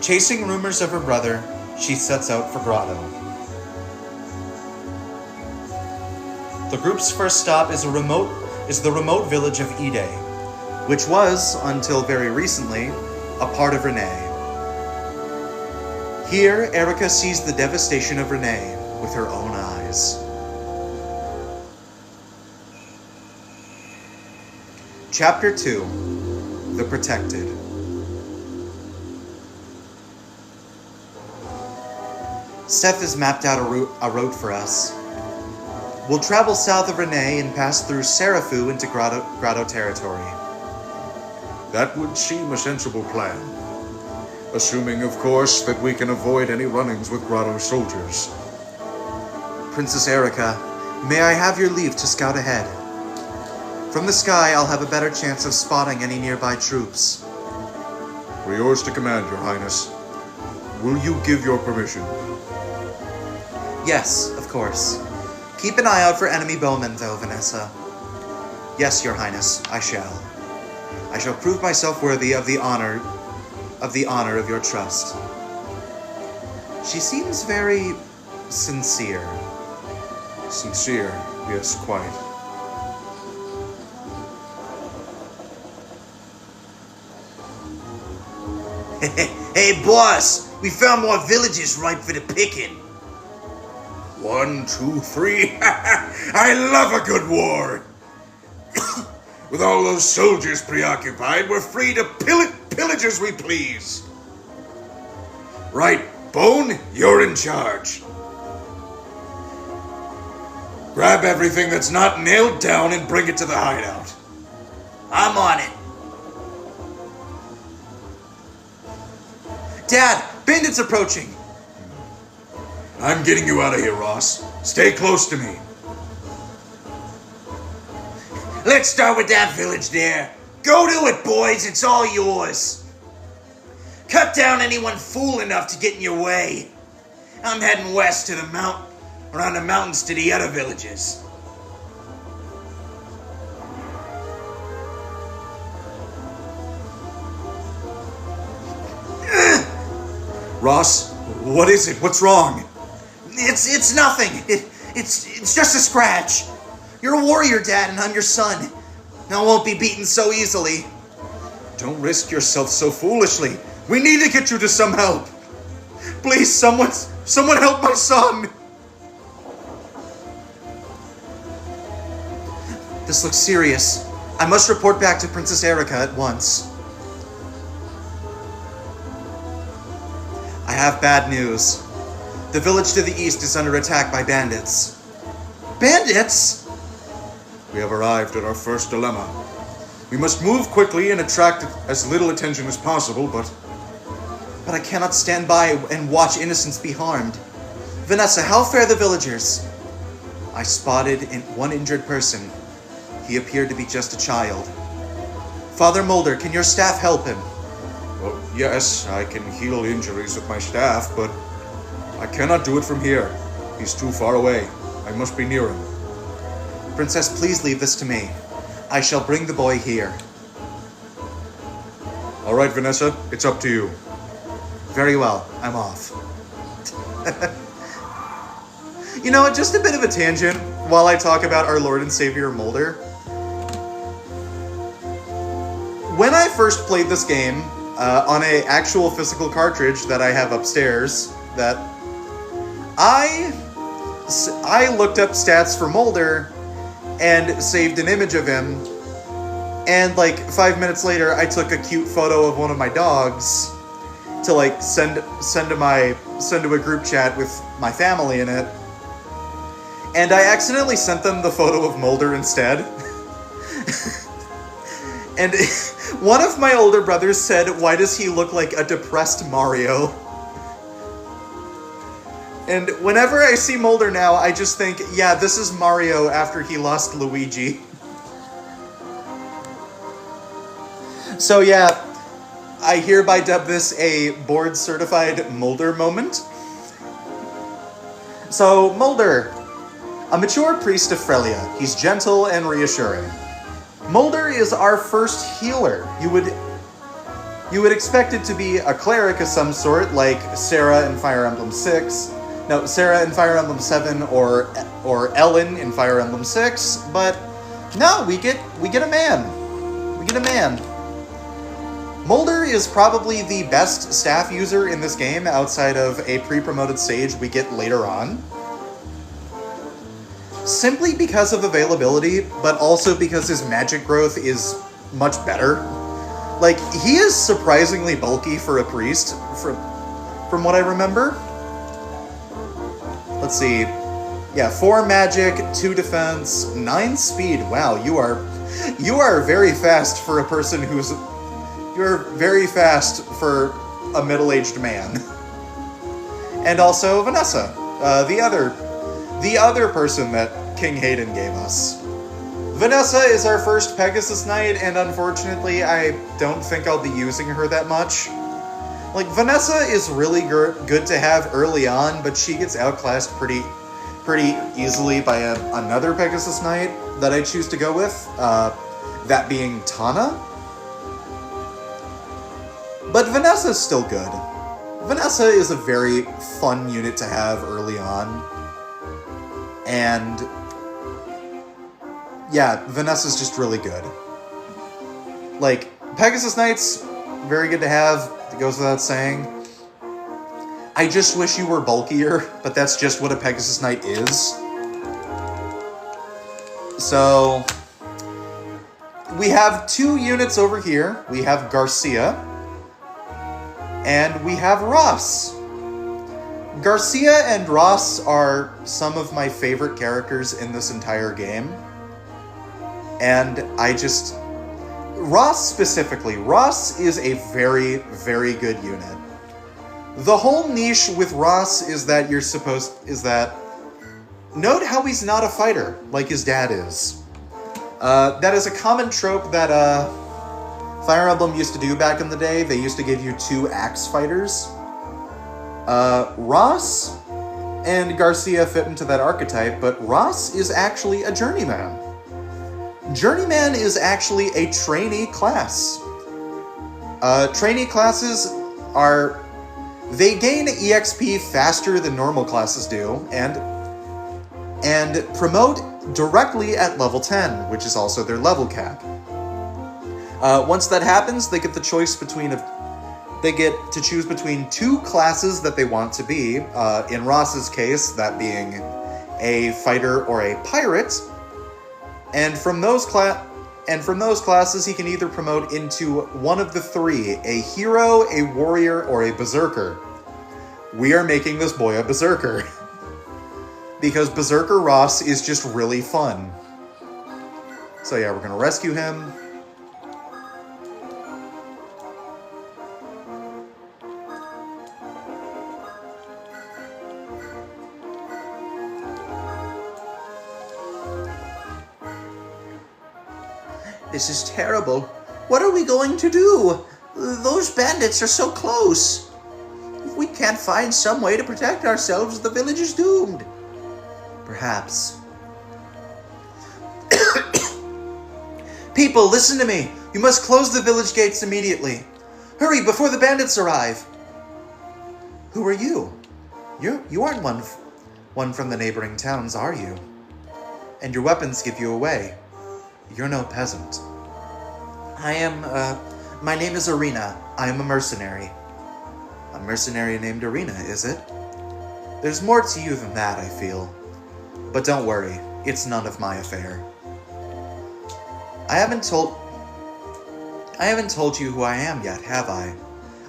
Chasing rumors of her brother, she sets out for Grotto. The group's first stop is the remote village of Ide, which was, until very recently, a part of Renee. Here, Erica sees the devastation of Renee with her own eyes. Chapter 2: The Protected. Seth has mapped out a route for us. We'll travel south of Renee and pass through Serafu into Grotto territory. That would seem a sensible plan. Assuming, of course, that we can avoid any run-ins with Grotto soldiers. Princess Erica, may I have your leave to scout ahead? From the sky, I'll have a better chance of spotting any nearby troops. We're yours to command, Your Highness. Will you give your permission? Yes, of course. Keep an eye out for enemy bowmen, though, Vanessa. Yes, Your Highness, I shall. I shall prove myself worthy of the honor of your trust. She seems very sincere. Sincere, yes, quite. Hey, boss, we found more villages ripe for the picking. 1, 2, 3. I love a good war. With all those soldiers preoccupied, we're free to pillage as we please. Right, Bone, you're in charge. Grab everything that's not nailed down and bring it to the hideout. I'm on it. Dad, bandits approaching! I'm getting you out of here, Ross. Stay close to me. Let's start with that village there. Go to it, boys. It's all yours. Cut down anyone fool enough to get in your way. I'm heading west to around the mountains to the other villages. Ross, what is it? What's wrong? It's nothing. It's just a scratch. You're a warrior, Dad, and I'm your son. I won't be beaten so easily. Don't risk yourself so foolishly. We need to get you to some help. Please, someone help my son. This looks serious. I must report back to Princess Erica at once. I have bad news. The village to the east is under attack by bandits. Bandits? We have arrived at our first dilemma. We must move quickly and attract as little attention as possible, but I cannot stand by and watch innocents be harmed. Vanessa, how fare the villagers? I spotted one injured person. He appeared to be just a child. Father Mulder, can your staff help him? Well, yes, I can heal injuries with my staff, but I cannot do it from here. He's too far away. I must be near him. Princess, please leave this to me. I shall bring the boy here. All right, Vanessa, it's up to you. Very well, I'm off. You know, just a bit of a tangent while I talk about our Lord and Savior Mulder. When I first played this game on an actual physical cartridge that I have upstairs, that I looked up stats for Mulder and saved an image of him, and like 5 minutes later I took a cute photo of one of my dogs to like send to a group chat with my family in it, and I accidentally sent them the photo of Mulder instead. And one of my older brothers said, "Why does he look like a depressed Mario?" And whenever I see Mulder now, I just think, yeah, this is Mario after he lost Luigi. So yeah, I hereby dub this a board-certified Mulder moment. So, Mulder, a mature priest of Frelia. He's gentle and reassuring. Mulder is our first healer. You would expect it to be a cleric of some sort, like Sarah in Fire Emblem 6. No, Sarah in Fire Emblem 7 or Ellen in Fire Emblem 6, but no, we get a man. We get a man. Mulder is probably the best staff user in this game outside of a pre-promoted sage we get later on. Simply because of availability, but also because his magic growth is much better. Like, he is surprisingly bulky for a priest, from what I remember. Let's see. Yeah, 4 magic, 2 defense, 9 speed. Wow, you are very fast for a person who's... You're very fast for a middle-aged man. And also Vanessa, the other person that King Hayden gave us. Vanessa is our first Pegasus Knight, and unfortunately, I don't think I'll be using her that much. Like, Vanessa is really good to have early on, but she gets outclassed pretty easily by another Pegasus Knight that I choose to go with, that being Tana. But Vanessa's still good. Vanessa is a very fun unit to have early on. And yeah, Vanessa's just really good. Like, Pegasus Knights, very good to have. It goes without saying. I just wish you were bulkier, but that's just what a Pegasus Knight is. So, we have 2 units over here. We have Garcia. And we have Ross. Garcia and Ross are some of my favorite characters in this entire game. And Ross specifically, Ross is a very, very good unit. The whole niche with Ross is that note how he's not a fighter, like his dad is. That is a common trope that, Fire Emblem used to do back in the day. They used to give you 2 axe fighters. Ross and Garcia fit into that archetype, but Ross is actually a journeyman. Journeyman is actually a trainee class. Trainee classes they gain EXP faster than normal classes do, and promote directly at level 10, which is also their level cap. Once that happens, they get to choose between 2 classes that they want to be. In Ross's case, that being a fighter or a pirate. And from those classes, he can either promote into one of the 3: a hero, a warrior, or a berserker. We are making this boy a berserker. Because Berserker Ross is just really fun. So yeah, we're gonna rescue him. This is terrible. What are we going to do? Those bandits are so close. If we can't find some way to protect ourselves, the village is doomed. Perhaps. People, listen to me. You must close the village gates immediately. Hurry before the bandits arrive. Who are you? You aren't one from the neighboring towns, are you? And your weapons give you away. You're no peasant. My name is Arena. I am a mercenary. A mercenary named Arena, is it? There's more to you than that, I feel. But don't worry, it's none of my affair. I haven't told you who I am yet, have I?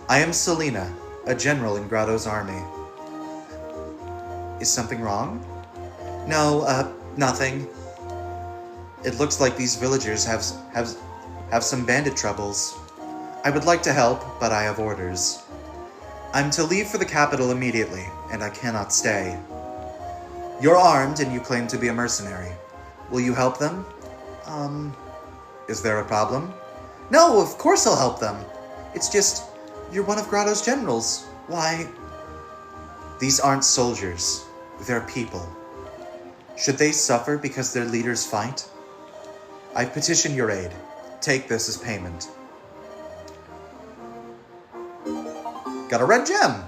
I am Selena, a general in Grotto's army. Is something wrong? No, nothing. It looks like these villagers have some bandit troubles. I would like to help, but I have orders. I'm to leave for the capital immediately, and I cannot stay. You're armed, and you claim to be a mercenary. Will you help them? Is there a problem? No, of course I'll help them. It's just, you're one of Grotto's generals. Why? These aren't soldiers. They're people. Should they suffer because their leaders fight? I've petitioned your aid. Take this as payment. Got a red gem.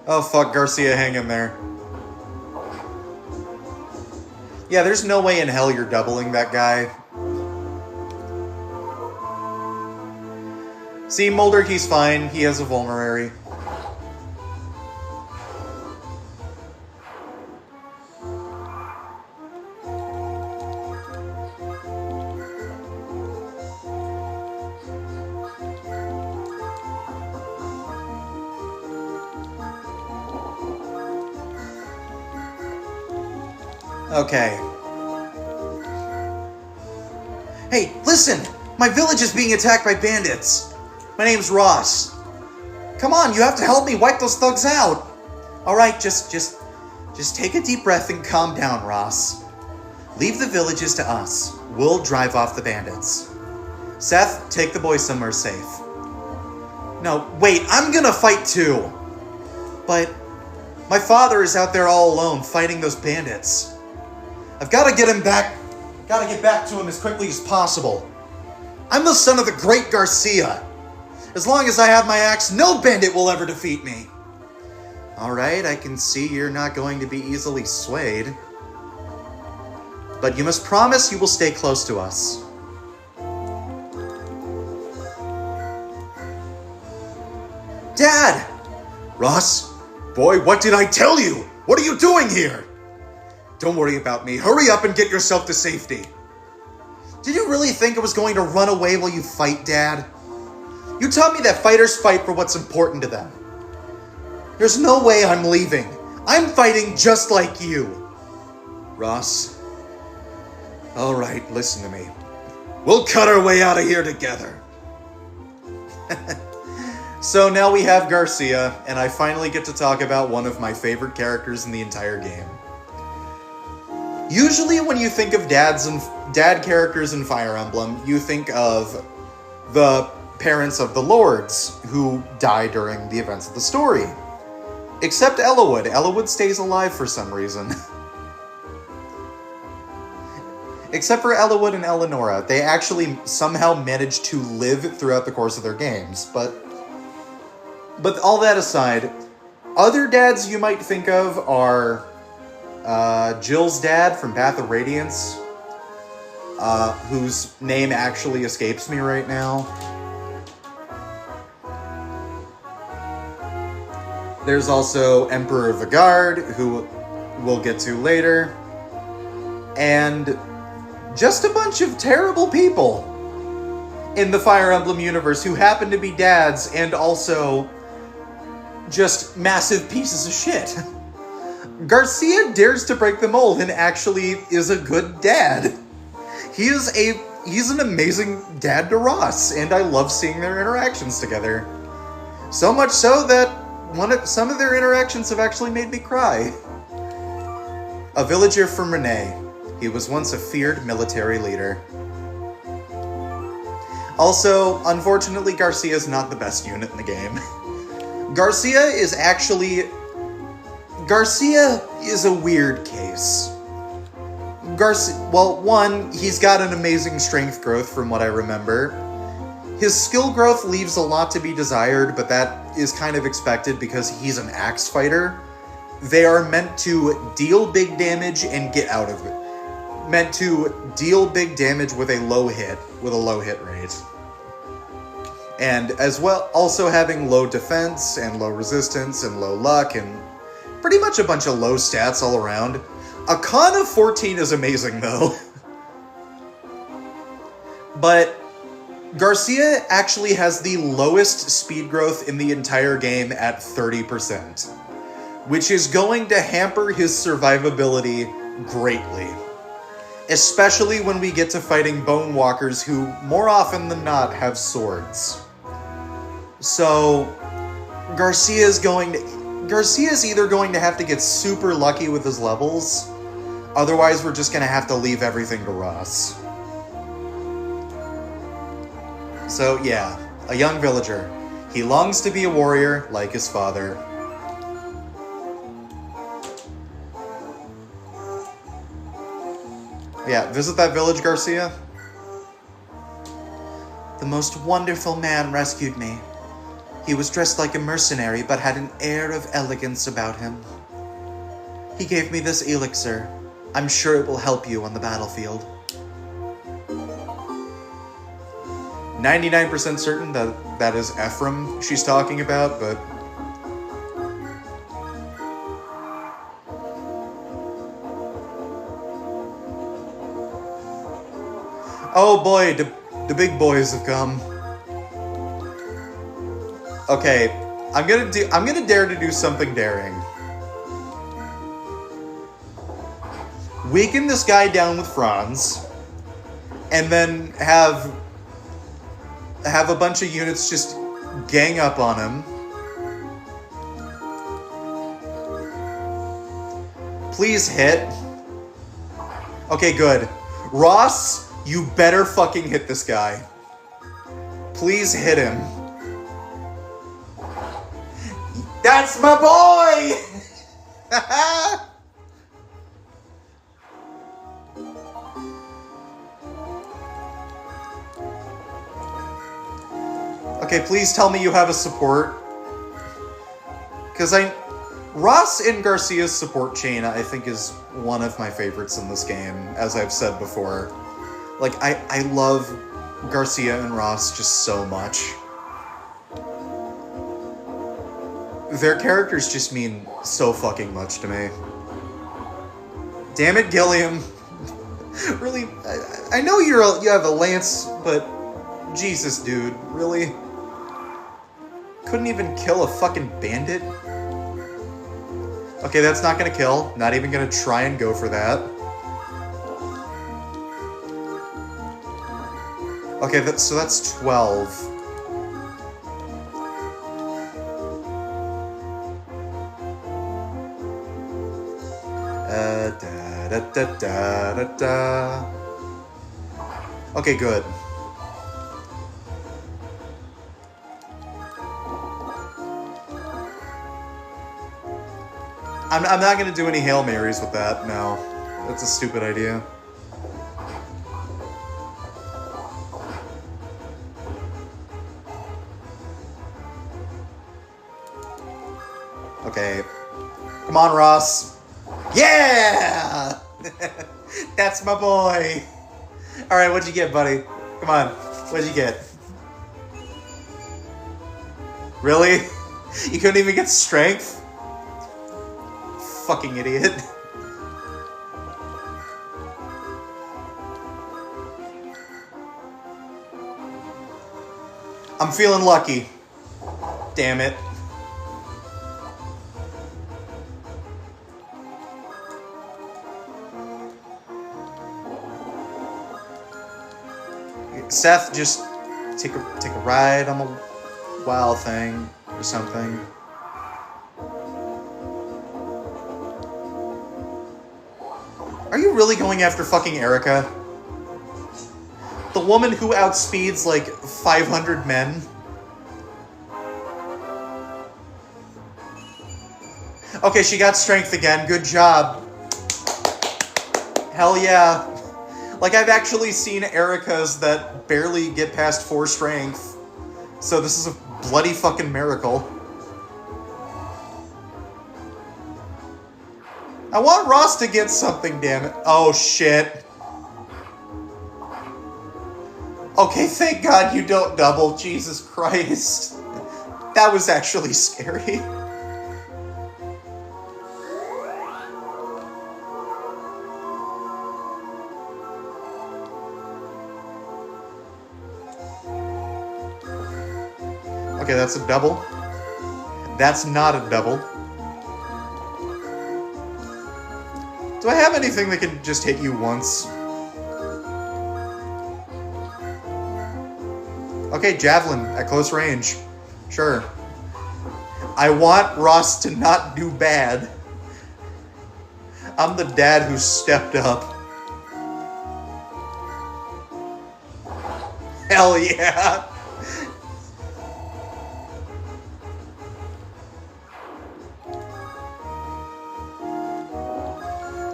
Oh fuck, Garcia, hang in there. Yeah, there's no way in hell you're doubling that guy. See, Mulder, he's fine. He has a vulnerary. Okay. Hey, listen! My village is being attacked by bandits. My name's Ross. Come on, you have to help me wipe those thugs out. All right, just take a deep breath and calm down, Ross. Leave the villages to us. We'll drive off the bandits. Seth, take the boys somewhere safe. No, wait, I'm gonna fight too. But my father is out there all alone fighting those bandits. I've got to get him back. Got to get back to him as quickly as possible. I'm the son of the great Garcia. As long as I have my axe, no bandit will ever defeat me. All right, I can see you're not going to be easily swayed. But you must promise you will stay close to us. Dad! Ross? Boy, what did I tell you? What are you doing here? Don't worry about me. Hurry up and get yourself to safety. Did you really think I was going to run away while you fight, Dad? You taught me that fighters fight for what's important to them. There's no way I'm leaving. I'm fighting just like you. Ross? All right, listen to me. We'll cut our way out of here together. So now we have Garcia, and I finally get to talk about one of my favorite characters in the entire game. Usually when you think of dad characters in Fire Emblem, you think of the parents of the lords who die during the events of the story. Except Ellawood. Ellawood stays alive for some reason. Except for Ellawood and Eleonora. They actually somehow manage to live throughout the course of their games. But all that aside, other dads you might think of are Jill's dad from Path of Radiance, whose name actually escapes me right now. There's also Emperor Vigard, who we'll get to later. And just a bunch of terrible people in the Fire Emblem universe who happen to be dads and also just massive pieces of shit. Garcia dares to break the mold and actually is a good dad. He is a he's an amazing dad to Ross, and I love seeing their interactions together. So much so that some of their interactions have actually made me cry. A villager from Renee. He was once a feared military leader. Also, unfortunately, Garcia is not the best unit in the game. Garcia is a weird case. Well, one, he's got an amazing strength growth from what I remember. His skill growth leaves a lot to be desired, but that is kind of expected because he's an axe fighter. They are meant to deal big damage and get out of it. Meant to deal big damage with a low hit rate. And as well, also having low defense and low resistance and low luck and pretty much a bunch of low stats all around. A con of 14 is amazing though. But Garcia actually has the lowest speed growth in the entire game at 30%, which is going to hamper his survivability greatly. Especially when we get to fighting Bone Walkers who, more often than not, have swords. So, Garcia's either going to have to get super lucky with his levels, otherwise we're just going to have to leave everything to Ross. So yeah, a young villager. He longs to be a warrior like his father. Yeah, visit that village, Garcia. The most wonderful man rescued me. He was dressed like a mercenary, but had an air of elegance about him. He gave me this elixir. I'm sure it will help you on the battlefield. 99% certain that is Ephraim she's talking about, but... Oh boy, the big boys have come. Okay, I'm gonna dare to do something daring. Weaken this guy down with Franz, and then have a bunch of units just gang up on him. Please hit. Okay, good. Ross, you better fucking hit this guy. Please hit him. That's my boy! Okay, please tell me you have a support. Because Ross and Garcia's support chain, I think, is one of my favorites in this game, as I've said before. Like, I love Garcia and Ross just so much. Their characters just mean so fucking much to me. Damn it, Gilliam. Really, I know you have a lance, but Jesus, dude, really? Couldn't even kill a fucking bandit? Okay, that's not gonna kill. Not even gonna try and go for that. Okay, so that's 12. Okay, good. I'm not gonna do any Hail Marys with that, no. That's a stupid idea. Okay. Come on, Ross. Yeah! That's my boy. Alright, what'd you get, buddy? Come on. What'd you get? Really? You couldn't even get strength? Fucking idiot. I'm feeling lucky. Damn it. Seth, just take a ride on the wild thing or something. Are you really going after fucking Erica? The woman who outspeeds like 500 men? Okay, she got strength again. Good job. Hell yeah. Like, I've actually seen Ericas that barely get past 4 strength. So this is a bloody fucking miracle. I want Ross to get something, damn it. Oh, shit. Okay, thank God you don't double. Jesus Christ. That was actually scary. Okay, that's a double. That's not a double. Do I have anything that can just hit you once? Okay, javelin at close range. Sure. I want Ross to not do bad. I'm the dad who stepped up. Hell yeah.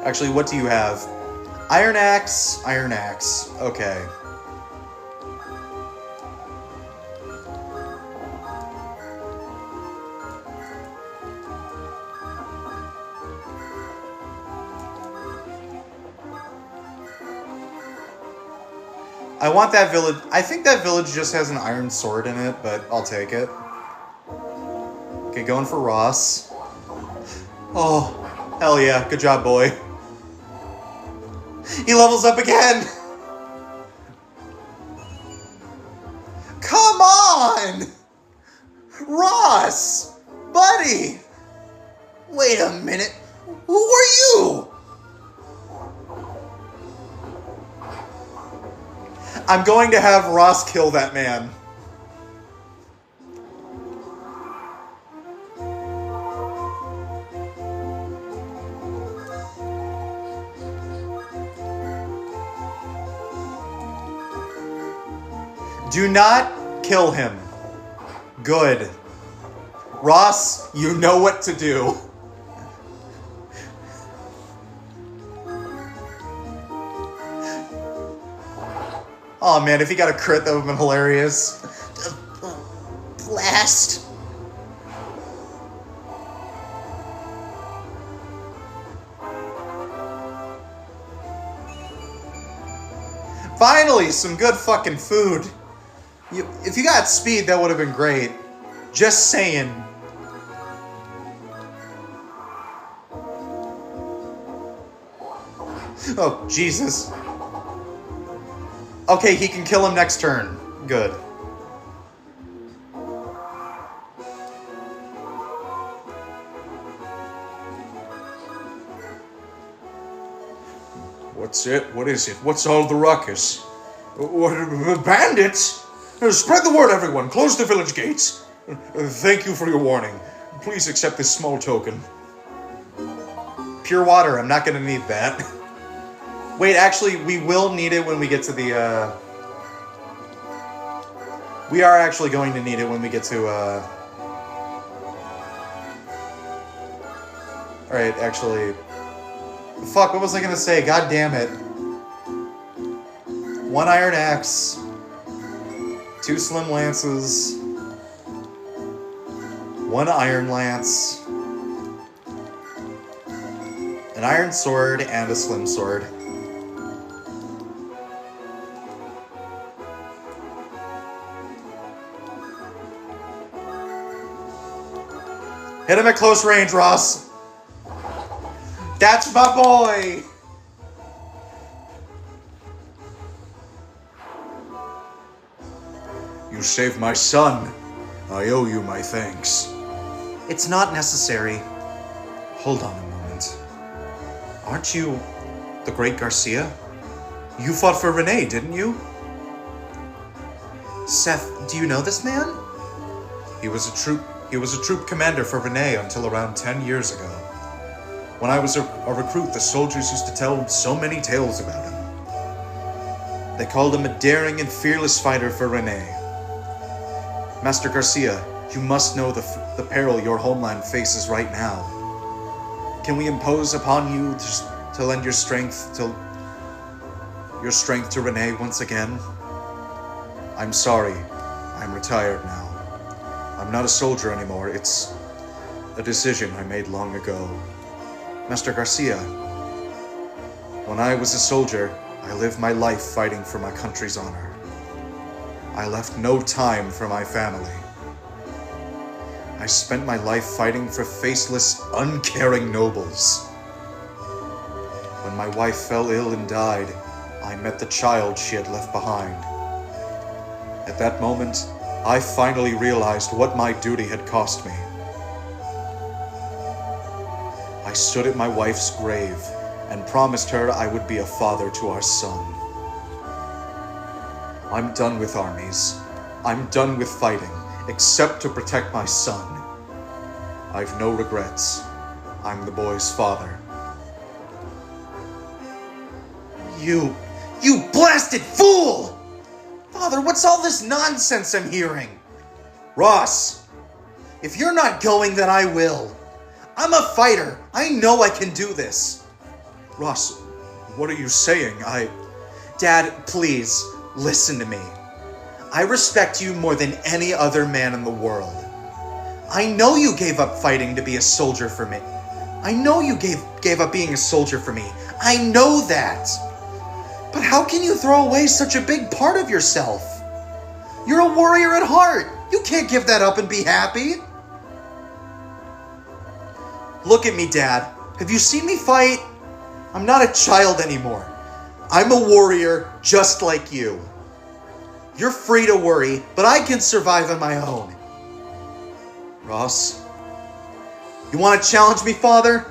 Actually, what do you have? Iron Axe, Iron Axe. Okay. I want that village. I think that village just has an iron sword in it, but I'll take it. Okay, going for Ross. Oh, hell yeah. Good job, boy. He levels up again! Come on! Ross! Buddy! Wait a minute. Who are you? I'm going to have Ross kill that man. Do not kill him. Good. Ross, you know what to do. Oh man, if he got a crit, that would have been hilarious. Blast. Finally, some good fucking food. If you got speed, that would have been great. Just saying. Oh, Jesus. Okay, he can kill him next turn. Good. What's it? What is it? What's all the ruckus? What, bandits? Spread the word, everyone. Close the village gates. Thank you for your warning. Please accept this small token. Pure water. I'm not going to need that. Wait, actually, we will need it when we get to the, We are actually going to need it when we get to, Alright, actually... Fuck, what was I gonna say? God damn it. 1 iron axe. 2 slim lances. 1 iron lance. An iron sword and a slim sword. Hit him at close range, Ross. That's my boy. You saved my son. I owe you my thanks. It's not necessary. Hold on a moment. Aren't you the great Garcia? You fought for Renee, didn't you? Seth, do you know this man? He was a troop commander for Renee until around 10 years ago. When I was a recruit, the soldiers used to tell so many tales about him. They called him a daring and fearless fighter for Renee. Master Garcia, you must know the peril your homeland faces right now. Can we impose upon you to lend your strength to Renee once again? I'm sorry. I'm retired now. I'm not a soldier anymore. It's a decision I made long ago. Master Garcia, when I was a soldier, I lived my life fighting for my country's honor. I left no time for my family. I spent my life fighting for faceless, uncaring nobles. When my wife fell ill and died, I met the child she had left behind. At that moment, I finally realized what my duty had cost me. I stood at my wife's grave and promised her I would be a father to our son. I'm done with armies. I'm done with fighting, except to protect my son. I've no regrets. I'm the boy's father. You blasted fool! Father, what's all this nonsense I'm hearing? Ross, if you're not going, then I will. I'm a fighter. I know I can do this. Ross, what are you saying? Dad, please, listen to me. I respect you more than any other man in the world. I know you gave up fighting to be a soldier for me. I know you gave up being a soldier for me. I know that. But how can you throw away such a big part of yourself? You're a warrior at heart. You can't give that up and be happy. Look at me, Dad. Have you seen me fight? I'm not a child anymore. I'm a warrior just like you. You're free to worry, but I can survive on my own. Ross? You want to challenge me, Father?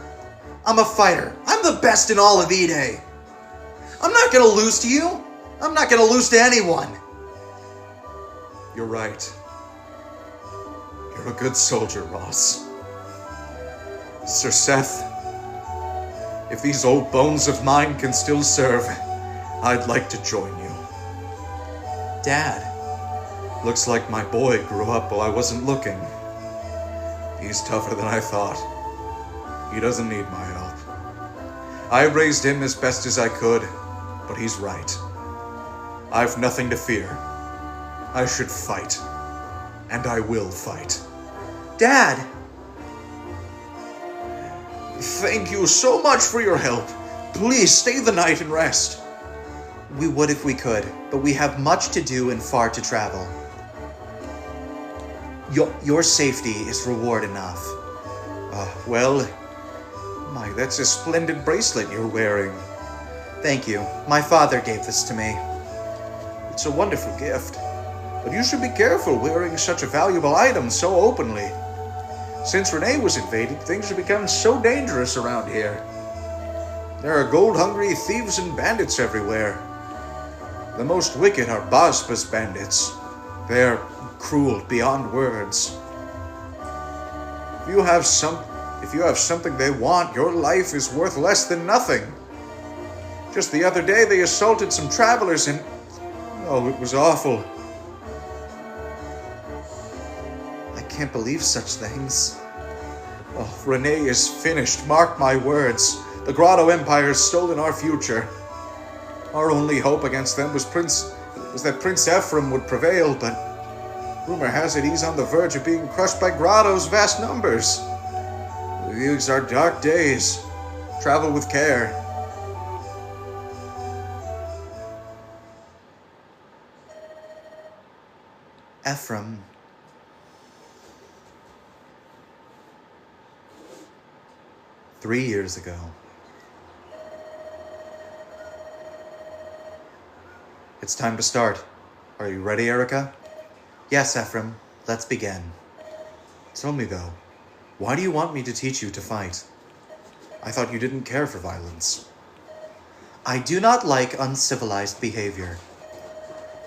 I'm a fighter. I'm the best in all of E-Day. I'm not going to lose to you. I'm not going to lose to anyone. You're right. You're a good soldier, Ross. Sir Seth, if these old bones of mine can still serve, I'd like to join you. Dad. Looks like my boy grew up while I wasn't looking. He's tougher than I thought. He doesn't need my help. I raised him as best as I could, but he's right. I've nothing to fear. I should fight. And I will fight. Dad! Thank you so much for your help. Please stay the night and rest. We would if we could, but we have much to do and far to travel. Your safety is reward enough. That's a splendid bracelet you're wearing. Thank you. My father gave this to me. It's a wonderful gift, but you should be careful wearing such a valuable item so openly. Since Renee was invaded, things have become so dangerous around here. There are gold-hungry thieves and bandits everywhere. The most wicked are Baspa's bandits. They're cruel beyond words. If you have something they want, your life is worth less than nothing. Just the other day, they assaulted some travelers and... oh, it was awful. I can't believe such things. Oh, Renee is finished, mark my words. The Grotto Empire has stolen our future. Our only hope against them was that Prince Ephraim would prevail, but rumor has it he's on the verge of being crushed by Grotto's vast numbers. These are dark days. Travel with care. Ephraim. "3 years ago. It's time to start. Are you ready, Erica? Yes, Ephraim. Let's begin. Tell me, though, why do you want me to teach you to fight? I thought you didn't care for violence. I do not like uncivilized behavior.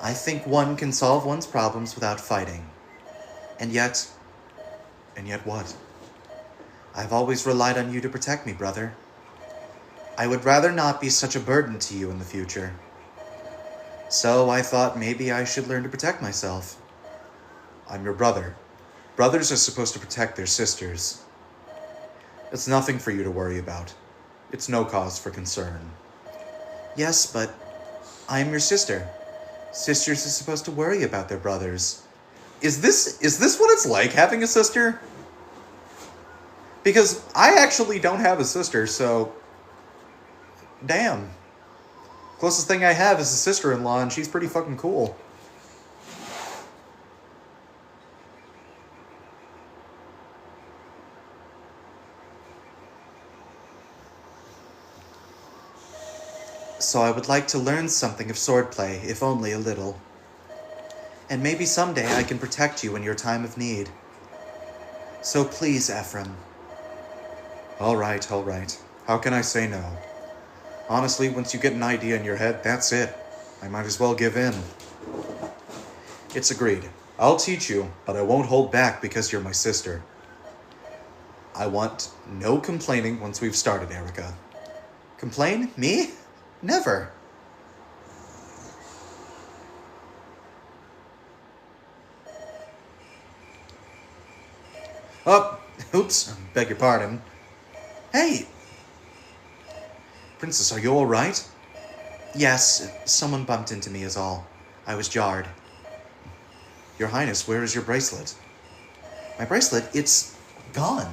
I think one can solve one's problems without fighting. And yet what? I've always relied on you to protect me, brother. I would rather not be such a burden to you in the future. So I thought maybe I should learn to protect myself. I'm your brother. Brothers are supposed to protect their sisters. It's nothing for you to worry about. It's no cause for concern. Yes, but I'm your sister. Sisters are supposed to worry about their brothers. Is this what it's like having a sister? Because I actually don't have a sister, so... Damn. Closest thing I have is a sister-in-law, and she's pretty fucking cool. So I would like to learn something of swordplay, if only a little. And maybe someday I can protect you in your time of need. So please, Ephraim. All right. How can I say no? Honestly, once you get an idea in your head, that's it. I might as well give in. It's agreed. I'll teach you, but I won't hold back because you're my sister. I want no complaining once we've started, Erica. Complain? Me? Never. Oh, oops, beg your pardon. Hey! Princess, are you all right? Yes, someone bumped into me is all. I was jarred. Your Highness, where is your bracelet? My bracelet, it's gone.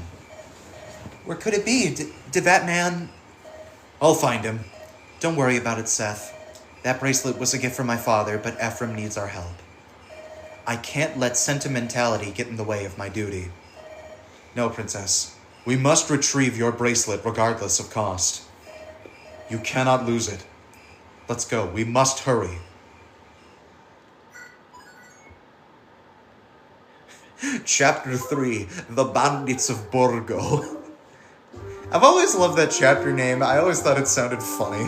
Where could it be? Did that man... I'll find him. Don't worry about it, Seth. That bracelet was a gift from my father, but Ephraim needs our help. I can't let sentimentality get in the way of my duty. No, Princess. We must retrieve your bracelet regardless of cost. You cannot lose it. Let's go. We must hurry. Chapter 3, The Bandits of Borgo. I've always loved that chapter name. I always thought it sounded funny.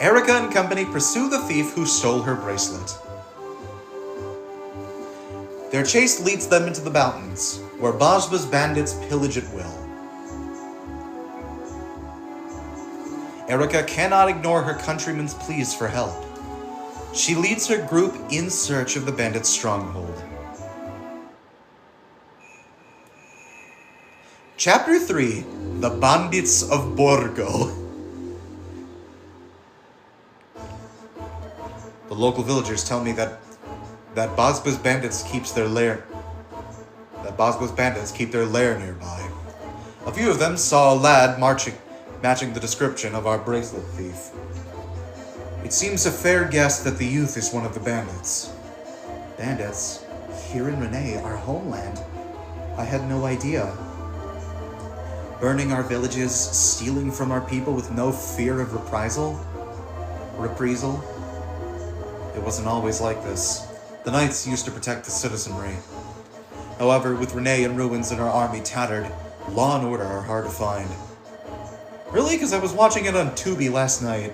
Erica and company pursue the thief who stole her bracelet. Their chase leads them into the mountains, where Bajba's bandits pillage at will. Erica cannot ignore her countrymen's pleas for help. She leads her group in search of the bandits' stronghold. Chapter 3, The Bandits of Borgo. The local villagers tell me that Bajba's bandits keep their lair nearby. A few of them saw a lad matching the description of our bracelet thief. It seems a fair guess that the youth is one of the bandits. Bandits? Here in Renee, our homeland. I had no idea. Burning our villages, stealing from our people with no fear of reprisal? It wasn't always like this. The knights used to protect the citizenry. However, with Renee in ruins and our army tattered, law and order are hard to find. Really? Because I was watching it on Tubi last night.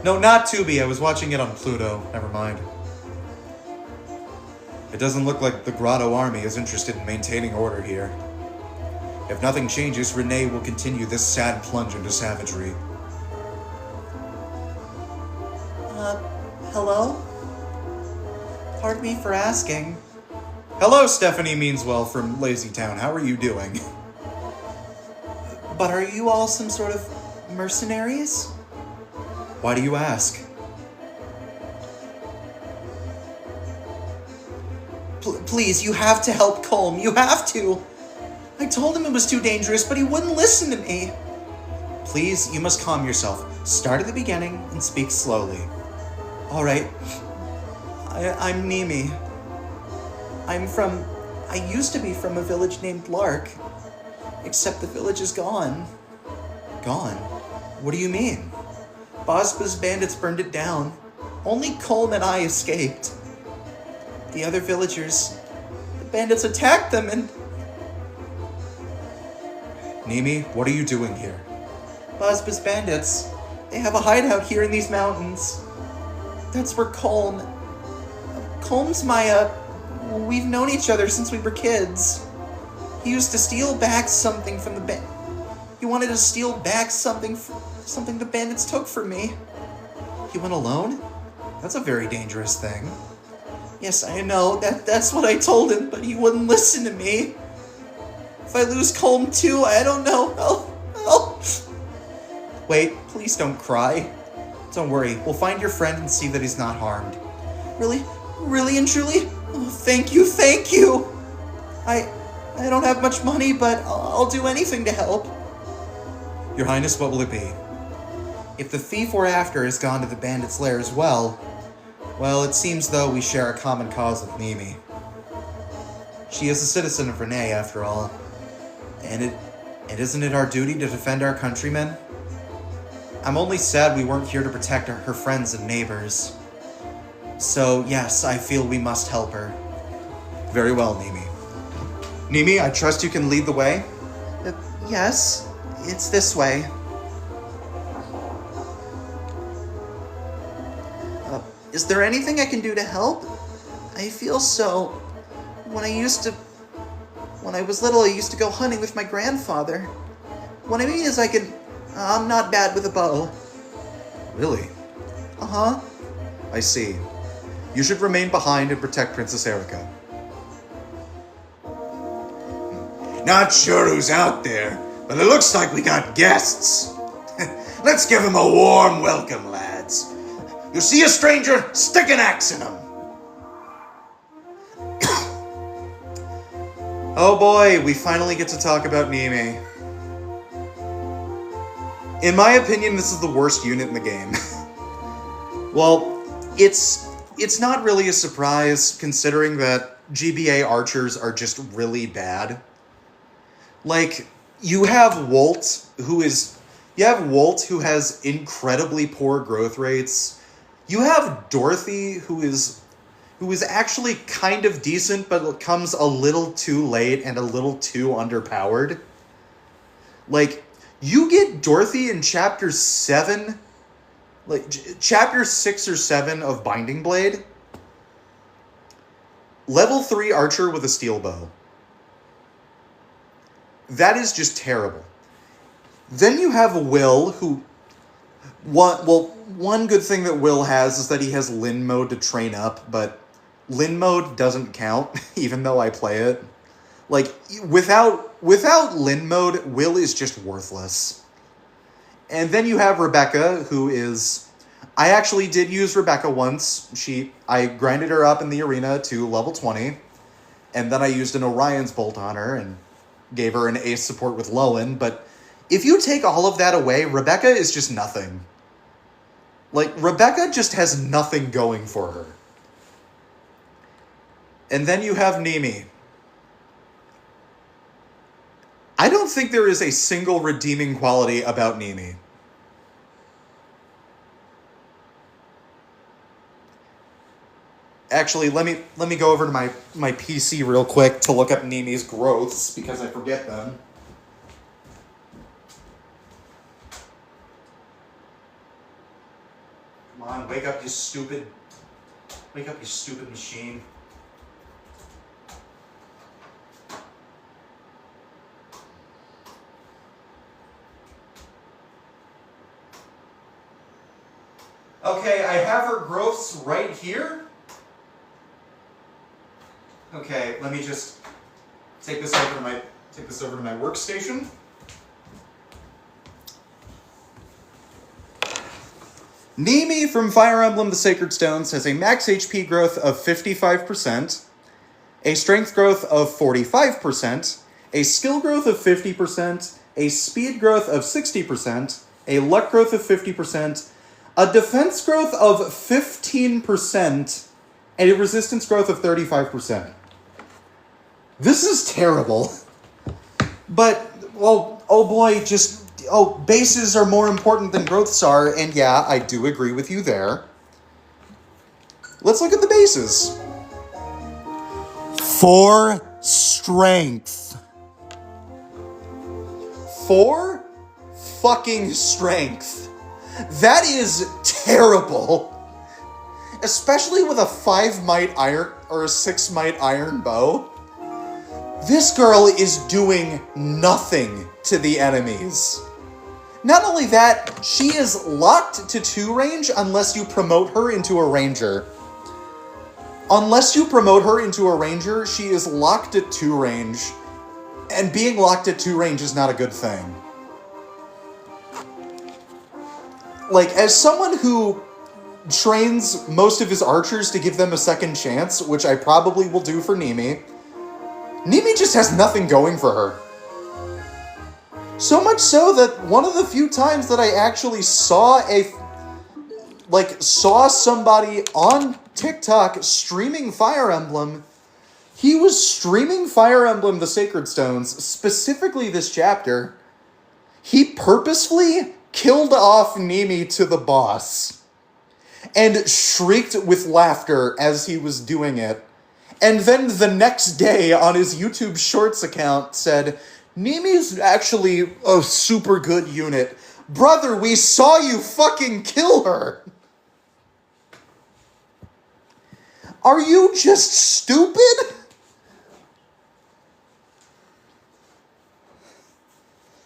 No, not Tubi. I was watching it on Pluto. Never mind. It doesn't look like the Grotto army is interested in maintaining order here. If nothing changes, Renee will continue this sad plunge into savagery. Hello? Pardon me for asking. Hello, Stephanie Meanswell from Lazy Town. How are you doing? But are you all some sort of mercenaries? Why do you ask? Please, you have to help Colm. You have to. I told him it was too dangerous, but he wouldn't listen to me. Please, you must calm yourself. Start at the beginning and speak slowly. All right. I'm Nimi. I used to be from a village named Lark. Except the village is gone. Gone? What do you mean? Bajba's bandits burned it down. Only Colm and I escaped. The other villagers, the bandits attacked them and... Nimi, what are you doing here? Buzzbuzz bandits. They have a hideout here in these mountains. That's where Colm's my, we've known each other since we were kids. He used to steal back something from the He wanted to steal back something the bandits took from me. He went alone? That's a very dangerous thing. Yes, I know. That's what I told him, but he wouldn't listen to me. If I lose Colm too, I don't know. Wait, please don't cry. Don't worry, we'll find your friend and see that he's not harmed. Really? Really and truly? Oh, thank you. I don't have much money, but I'll do anything to help. Your Highness, what will it be? If the thief we're after has gone to the bandit's lair as well, it seems though we share a common cause with Nimi. She is a citizen of Renee, after all. And isn't it our duty to defend our countrymen? I'm only sad we weren't here to protect her friends and neighbors. So, yes, I feel we must help her. Very well, Nimi. Nimi, I trust you can lead the way? Yes, it's this way. Is there anything I can do to help? I feel so... When I was little, I used to go hunting with my grandfather. What I mean is I'm not bad with a bow. Really? Uh-huh. I see. You should remain behind and protect Princess Erica. Not sure who's out there, but it looks like we got guests. Let's give them a warm welcome, lads. You see a stranger, stick an axe in him. Oh boy, we finally get to talk about Nimi. In my opinion, this is the worst unit in the game. Well, it's not really a surprise, considering that GBA archers are just really bad. Like, you have Wolt, who has incredibly poor growth rates. You have Dorothy, who is actually kind of decent, but comes a little too late and a little too underpowered. Like, you get Dorothy in Chapter 7, Chapter 6 or 7 of Binding Blade. Level 3 archer with a steel bow. That is just terrible. Then you have Will, who... One good thing that Will has is that he has Lin mode to train up, but Lin mode doesn't count, even though I play it. Like, without Lin mode, Will is just worthless. And then you have Rebecca, who is... I actually did use Rebecca once. I grinded her up in the arena to level 20, and then I used an Orion's Bolt on her, and gave her an ace support with Lowen, but if you take all of that away, Rebecca is just nothing. Like, Rebecca just has nothing going for her. And then you have Nimi. I don't think there is a single redeeming quality about Nimi. Actually, let me go over to my PC real quick to look up Nimi's growths, because I forget them. Come on, wake up, you stupid machine. Okay, I have her growths right here. Okay, let me just take this over to my workstation. Nimi from Fire Emblem The Sacred Stones has a max HP growth of 55%, a strength growth of 45%, a skill growth of 50%, a speed growth of 60%, a luck growth of 50%, a defense growth of 15%, and a resistance growth of 35%. This is terrible. But, well, oh boy, bases are more important than growths are, and yeah, I do agree with you there. Let's look at the bases. For strength. 4 fucking strength. That is terrible. Especially with a 5 might iron or a 6 might iron bow. This girl is doing nothing to the enemies. Not only that, she is locked to 2 range unless you promote her into a ranger. Unless you promote her into a ranger, she is locked at 2 range. And being locked at 2 range is not a good thing. Like, as someone who trains most of his archers to give them a second chance, which I probably will do for Nimi, Nimi just has nothing going for her. So much so that one of the few times that I actually saw somebody on TikTok streaming Fire Emblem, he was streaming Fire Emblem the Sacred Stones, specifically this chapter. He purposefully killed off Nimi to the boss and shrieked with laughter as he was doing it. And then the next day on his YouTube Shorts account said, Nimi's actually a super good unit. Brother, we saw you fucking kill her. Are you just stupid?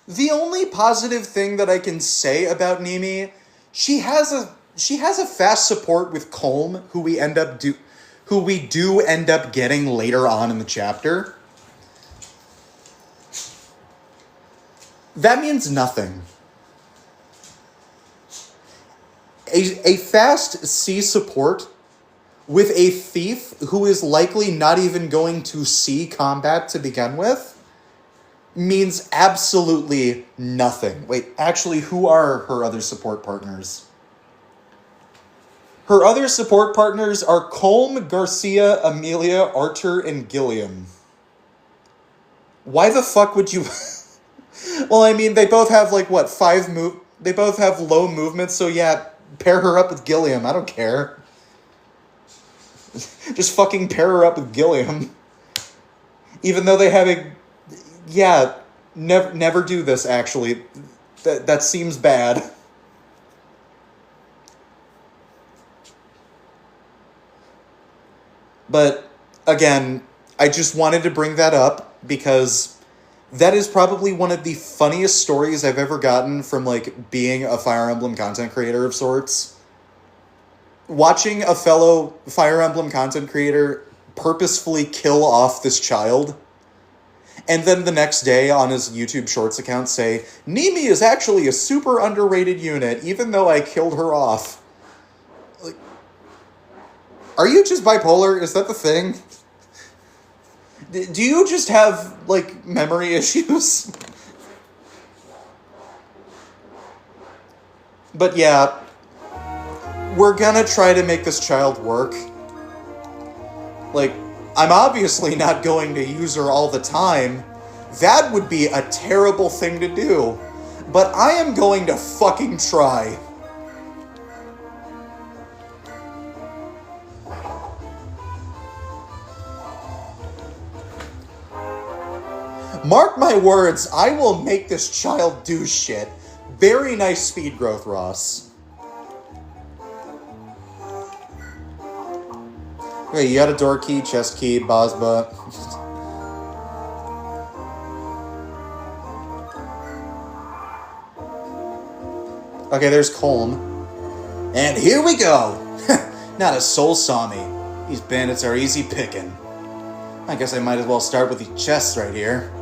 The only positive thing that I can say about Nimi, she has a fast support with Colm, who we do end up getting later on in the chapter. That means nothing. A fast C support with a thief who is likely not even going to see combat to begin with means absolutely nothing. Wait, actually, who are her other support partners? Her other support partners are Colm, Garcia, Amelia, Artur, and Gilliam. Why the fuck would you... Well, I mean, they both have, like, what, they both have low movement, so yeah, pair her up with Gilliam. I don't care. Just fucking pair her up with Gilliam. Even though they have a... Yeah, never do this, actually. That seems bad. But, again, I just wanted to bring that up because that is probably one of the funniest stories I've ever gotten from, like, being a Fire Emblem content creator of sorts. Watching a fellow Fire Emblem content creator purposefully kill off this child, and then the next day on his YouTube Shorts account say, Nimi is actually a super underrated unit, even though I killed her off. Like, are you just bipolar? Is that the thing? Do you just have, like, memory issues? But yeah, we're gonna try to make this child work. Like, I'm obviously not going to use her all the time. That would be a terrible thing to do. But I am going to fucking try. Mark my words, I will make this child do shit. Very nice speed growth, Ross. Okay, you got a door key, chest key, Bosba. Okay, there's Colm. And here we go! Not a soul saw me. These bandits are easy picking. I guess I might as well start with these chests right here.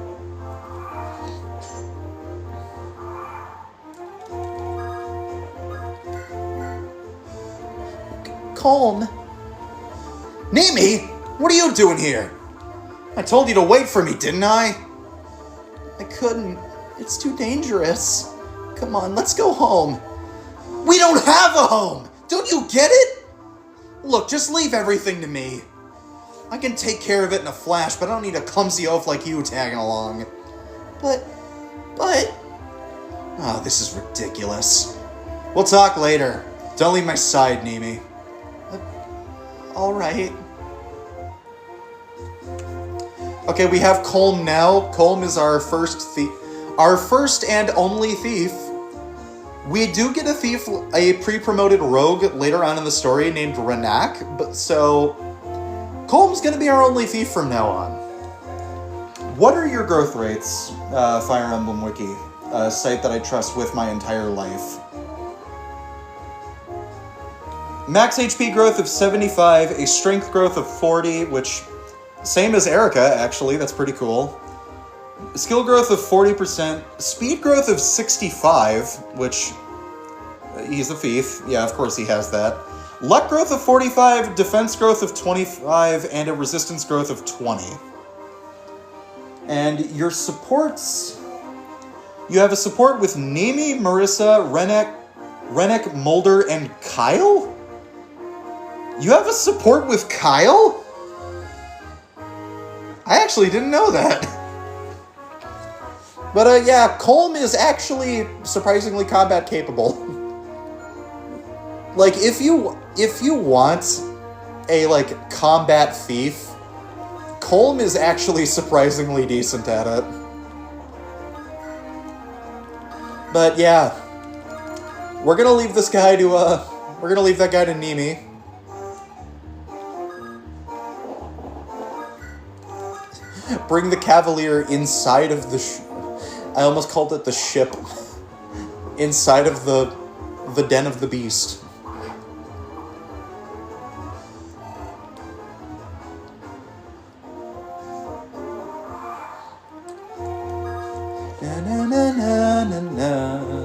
Colm. Nimi, what are you doing here? I told you to wait for me, didn't I? I couldn't. It's too dangerous. Come on, let's go home. We don't have a home! Don't you get it? Look, just leave everything to me. I can take care of it in a flash, but I don't need a clumsy oaf like you tagging along. But... Oh, this is ridiculous. We'll talk later. Don't leave my side, Nimi. Alright. Okay, we have Colm now. Colm is our first thief. our first and only thief. We do get a pre-promoted rogue later on in the story named Renak, but so Colm's gonna be our only thief from now on. What are your growth rates, Fire Emblem Wiki, a site that I trust with my entire life? Max HP growth of 75, a strength growth of 40, which, same as Erica, actually, that's pretty cool. Skill growth of 40%, speed growth of 65, which, he's a thief, yeah, of course he has that. Luck growth of 45, defense growth of 25, and a resistance growth of 20. And your supports, you have a support with Nimi, Marissa, Rennek, Mulder, and Kyle? You have a support with Kyle? I actually didn't know that. But yeah, Colm is actually surprisingly combat capable. Like, if you want a, like, combat thief, Colm is actually surprisingly decent at it. But yeah, we're gonna leave this guy to, we're gonna leave that guy to Nimi. Bring the Cavalier inside of the I almost called it the ship. Inside of the den of the beast. Na na na na na na.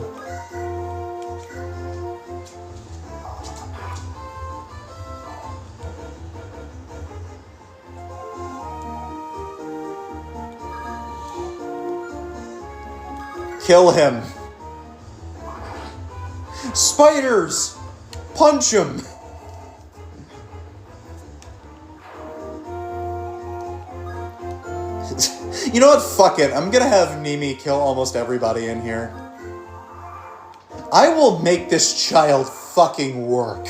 Kill him. Spiders! Punch him! You know what? Fuck it. I'm gonna have Nimi kill almost everybody in here. I will make this child fucking work.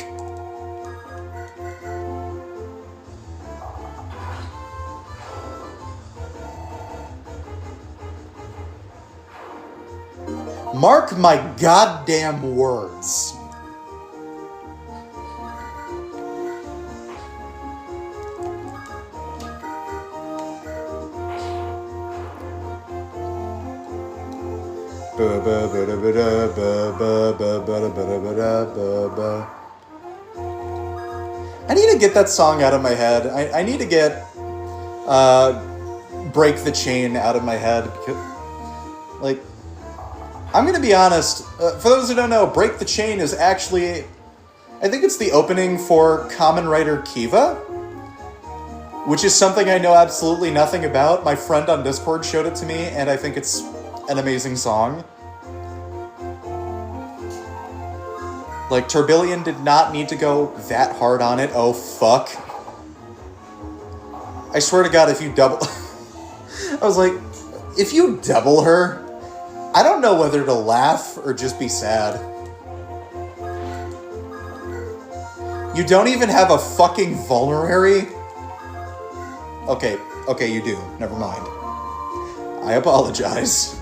Mark my goddamn words. I need to get that song out of my head. I need to get Break the Chain out of my head. Because, like, I'm going to be honest, for those who don't know, Break the Chain is actually, I think it's the opening for Kamen Rider Kiva, which is something I know absolutely nothing about. My friend on Discord showed it to me, and I think it's an amazing song. Like, Turbillion did not need to go that hard on it. Oh, fuck. I swear to God, if you double... I was like, if you double her... I don't know whether to laugh or just be sad. You don't even have a fucking vulnerary? Okay, you do. Never mind. I apologize.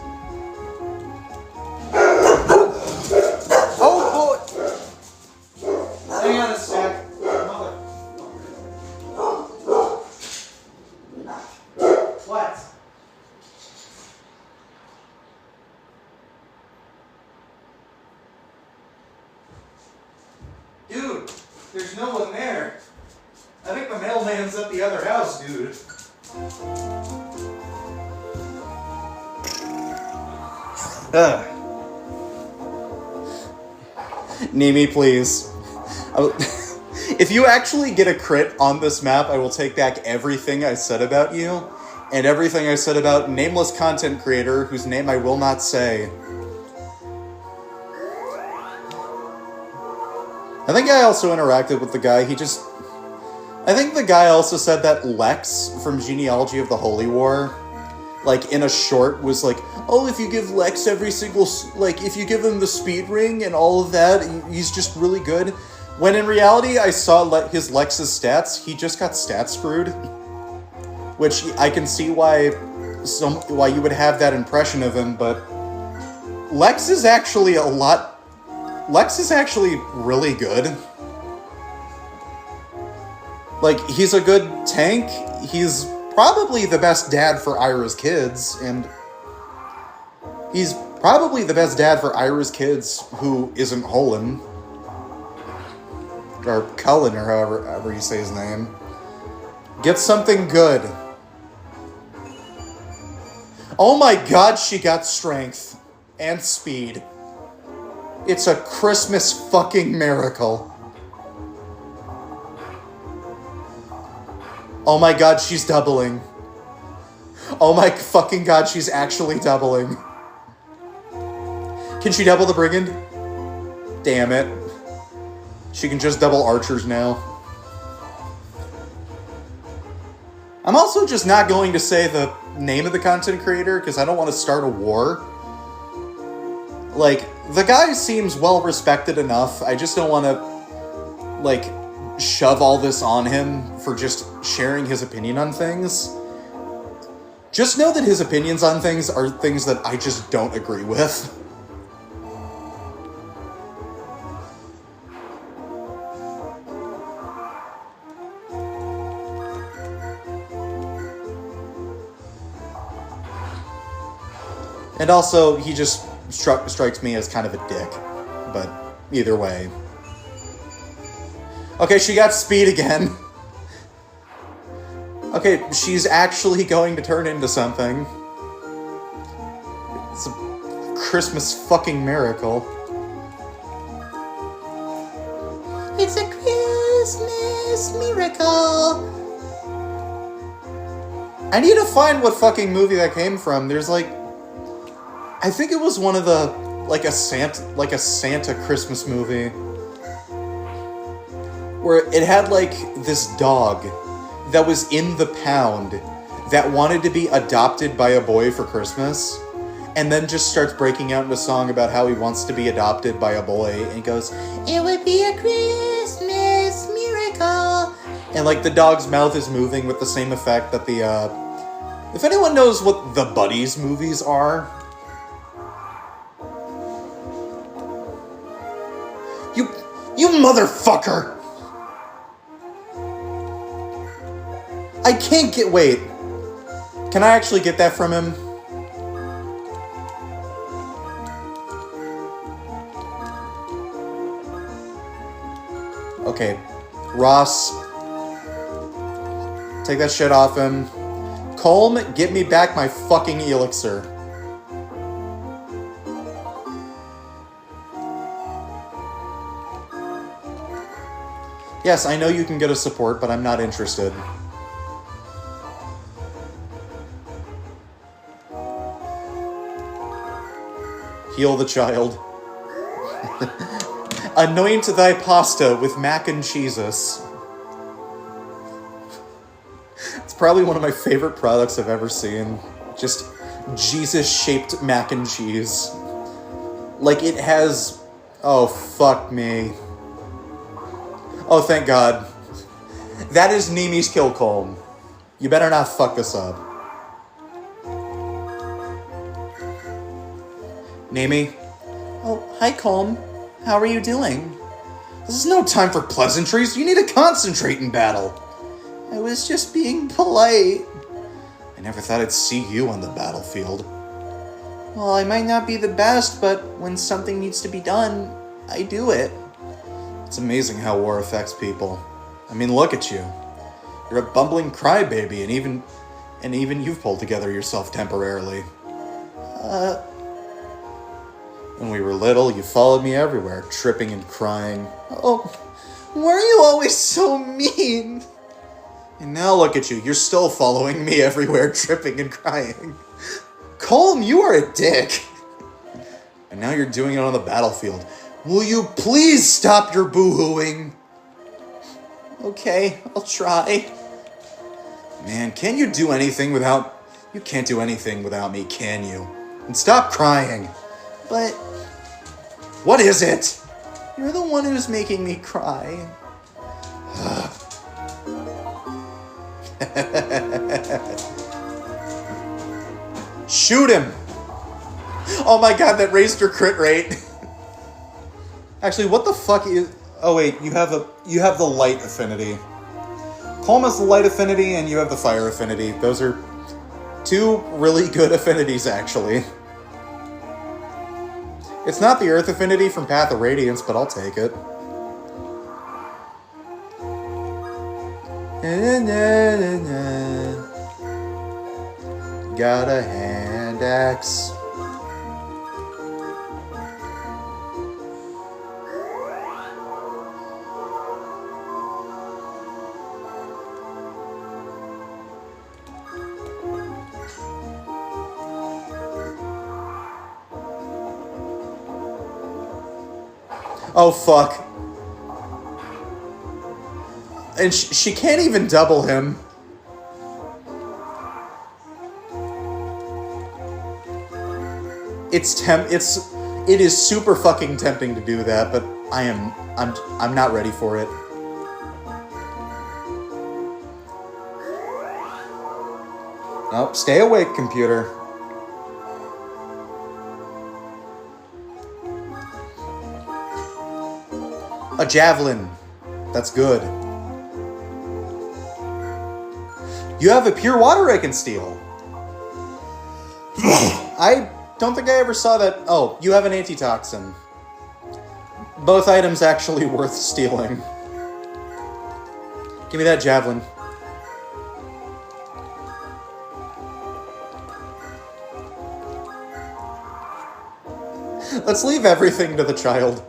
Oh, boy! Hang on a sec. What? Dude, there's no one there. I think the mailman's at the other house, dude. Nimi, please. If you actually get a crit on this map, I will take back everything I said about you, and everything I said about nameless content creator, whose name I will not say. I think I also interacted with the guy, I think the guy also said that Lex from Genealogy of the Holy War, like, in a short, was like, oh, if you give Lex every single, like, if you give him the speed ring and all of that, he's just really good. When in reality, I saw his Lex's stats, he just got stat screwed. Which I can see why why you would have that impression of him, but Lex is actually really good. Like, he's a good tank. He's probably the best dad for Ira's kids, and he's probably the best dad for Ira's kids who isn't Holland. Or Cullen, or however you say his name. Get something good. Oh my god, she got strength. And speed. It's a Christmas fucking miracle. Oh my god, she's doubling. Oh my fucking god, she's actually doubling. Can she double the Brigand? Damn it. She can just double archers now. I'm also just not going to say the name of the content creator because I don't want to start a war. Like, the guy seems well respected enough. I just don't want to, like, shove all this on him for just sharing his opinion on things. Just know that his opinions on things are things that I just don't agree with. And also, he just strikes me as kind of a dick. But either way. Okay, she got speed again. Okay, she's actually going to turn into something. It's a Christmas fucking miracle. It's a Christmas miracle. I need to find what fucking movie that came from. There's like, I think it was one of the like a Santa Christmas movie where it had like this dog that was in the pound that wanted to be adopted by a boy for Christmas, and then just starts breaking out into a song about how he wants to be adopted by a boy, and he goes, "It would be a Christmas miracle," and like the dog's mouth is moving with the same effect that the if anyone knows what the Buddies movies are, you motherfucker! I can't get, wait. Can I actually get that from him? Okay. Ross. Take that shit off him. Colm, get me back my fucking elixir. Yes, I know you can get a support, but I'm not interested. Heal the child. Anoint thy pasta with mac and cheeses. It's probably one of my favorite products I've ever seen. Just Jesus-shaped mac and cheese. Like it has... Oh, fuck me. Oh, thank God. That is Nimi's kill column. You better not fuck this up. Nimi? Oh, hi, Colm. How are you doing? This is no time for pleasantries. You need to concentrate in battle. I was just being polite. I never thought I'd see you on the battlefield. Well, I might not be the best, but when something needs to be done, I do it. It's amazing how war affects people. I mean, look at you. You're a bumbling crybaby, and even you've pulled together yourself temporarily. When we were little, you followed me everywhere, tripping and crying. Oh, why are you always so mean? And now look at you, you're still following me everywhere, tripping and crying. Colm, you are a dick. And now you're doing it on the battlefield. Will you please stop your boo-hooing? Okay, I'll try. Man, can you do anything without... You can't do anything without me, can you? And stop crying. But... What is it? You're the one who's making me cry. Shoot him! Oh my god, that raised your crit rate. Actually, what the fuck is... Oh wait, you have the light affinity. Calm has the light affinity, and you have the fire affinity. Those are two really good affinities, actually. It's not the earth affinity from Path of Radiance, but I'll take it. Got a hand axe. Oh, fuck. And she can't even double him. It is super fucking tempting to do that, but I'm not ready for it. Nope, stay awake, computer. A javelin. That's good. You have a pure water I can steal. I don't think I ever saw that. Oh, you have an antitoxin. Both items actually worth stealing. Give me that javelin. Let's leave everything to the child.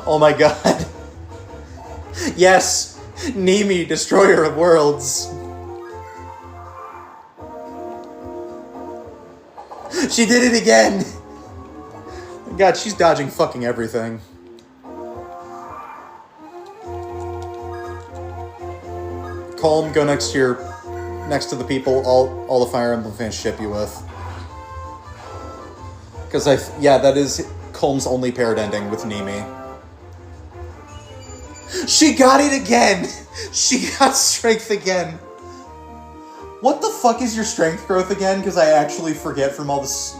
Oh my god. Yes! Nimi, destroyer of worlds. She did it again! God, she's dodging fucking everything. Calm, go next to the people all the Fire Emblem fans ship you with. Because that is Calm's only paired ending with Nimi. She got it again! She got strength again. What the fuck is your strength growth again? Because I actually forget from all this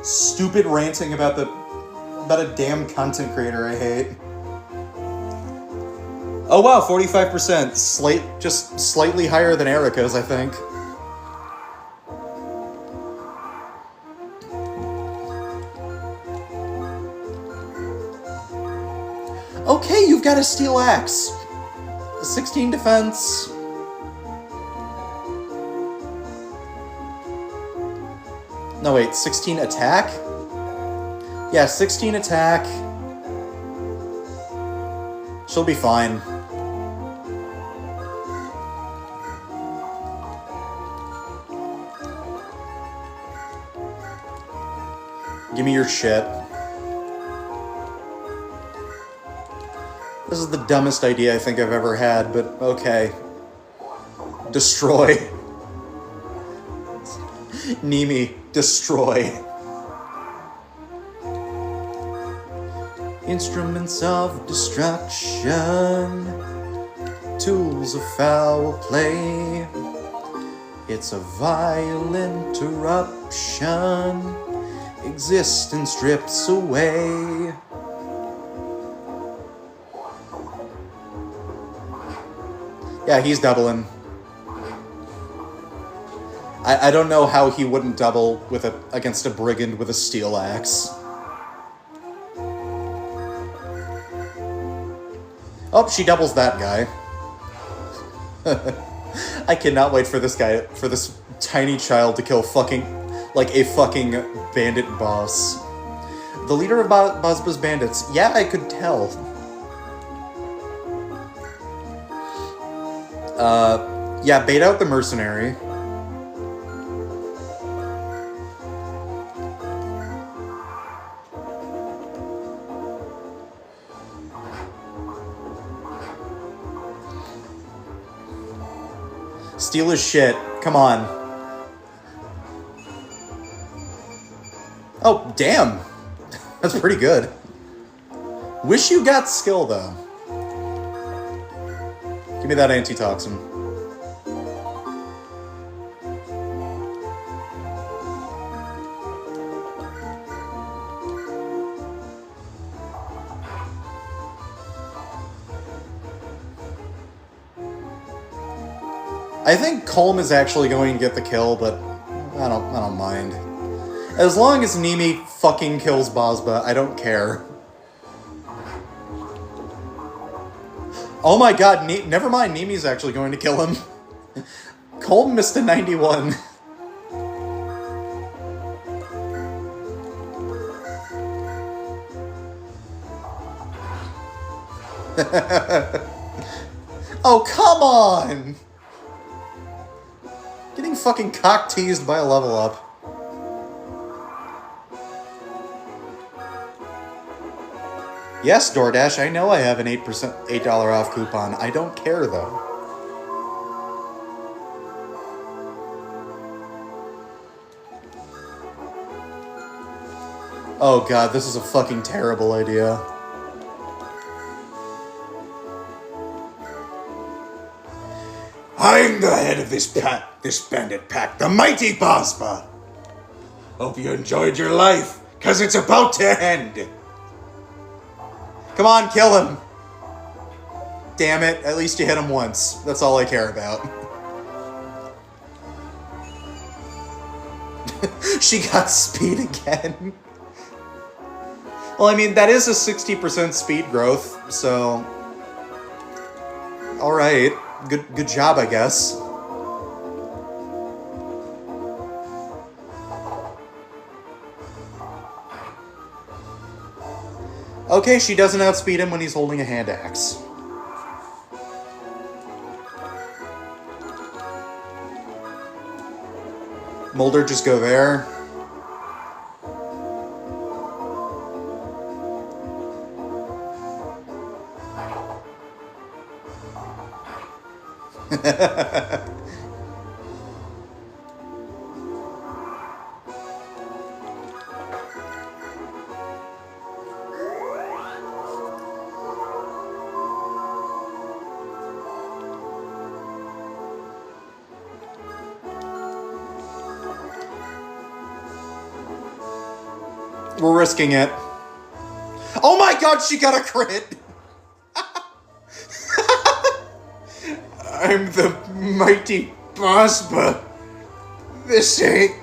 stupid ranting about a damn content creator I hate. Oh wow, 45%. Just slightly higher than Erica's, I think. Okay, you've got a steel axe. 16 defense. No, wait, 16 attack? Yeah, 16 attack. She'll be fine. Give me your shit. This is the dumbest idea I think I've ever had, but okay. Destroy. Nimi, destroy. Instruments of destruction, tools of foul play. It's a violent eruption, existence strips away. Yeah, he's doubling. I don't know how he wouldn't double against a brigand with a steel axe. Oh, she doubles that guy. I cannot wait for this tiny child to kill a fucking bandit boss. The leader of Bosba's bandits. Yeah, I could tell. Yeah, bait out the mercenary. Steal his shit. Come on. Oh, damn. That's pretty good. Wish you got skill, though. Give me that antitoxin. I think Colm is actually going to get the kill, but I don't mind. As long as Nimi fucking kills Bozba, I don't care. Oh my god, never mind, Nimi's actually going to kill him. Colm missed a 91. Oh, come on! Getting fucking cock-teased by a level up. Yes, DoorDash, I know I have an $8 off coupon. I don't care, though. Oh god, this is a fucking terrible idea. I'm the head of this bandit pack, the mighty Bozba. Hope you enjoyed your life, cause it's about to end. Come on, kill him! Damn it, at least you hit him once. That's all I care about. She got speed again. Well, I mean, that is a 60% speed growth, so... Alright. Good job, I guess. Okay, she doesn't outspeed him when he's holding a hand axe. Mulder, just go there. We're risking it. Oh my god, she got a crit! I'm the mighty Bozba. This ain't...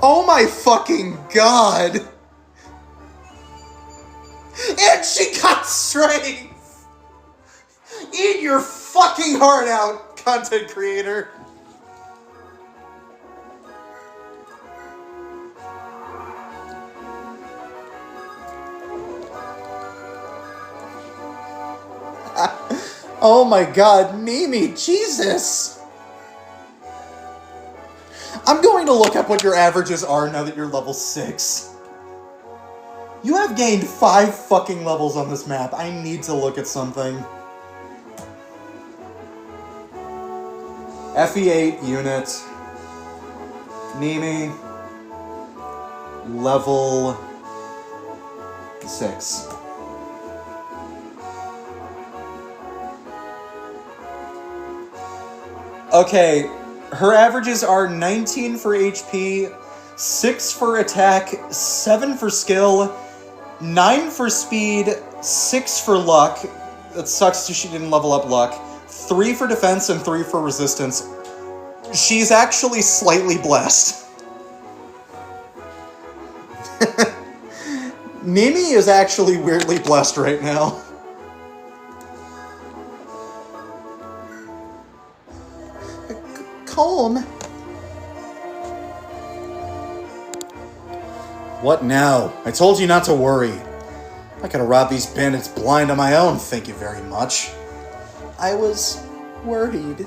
Oh my fucking god! And she got strength! Eat your fucking heart out, content creator! Oh my god, Mimi, Jesus! I'm going to look up what your averages are now that you're level 6. You have gained 5 fucking levels on this map. I need to look at something. FE8 unit. Mimi. Level 6. Okay, her averages are 19 for HP, 6 for attack, 7 for skill, 9 for speed, 6 for luck. That sucks she didn't level up luck. 3 for defense and 3 for resistance. She's actually slightly blessed. Mimi is actually weirdly blessed right now. Colm. What now? I told you not to worry. I could have robbed these bandits blind on my own, thank you very much. I was worried.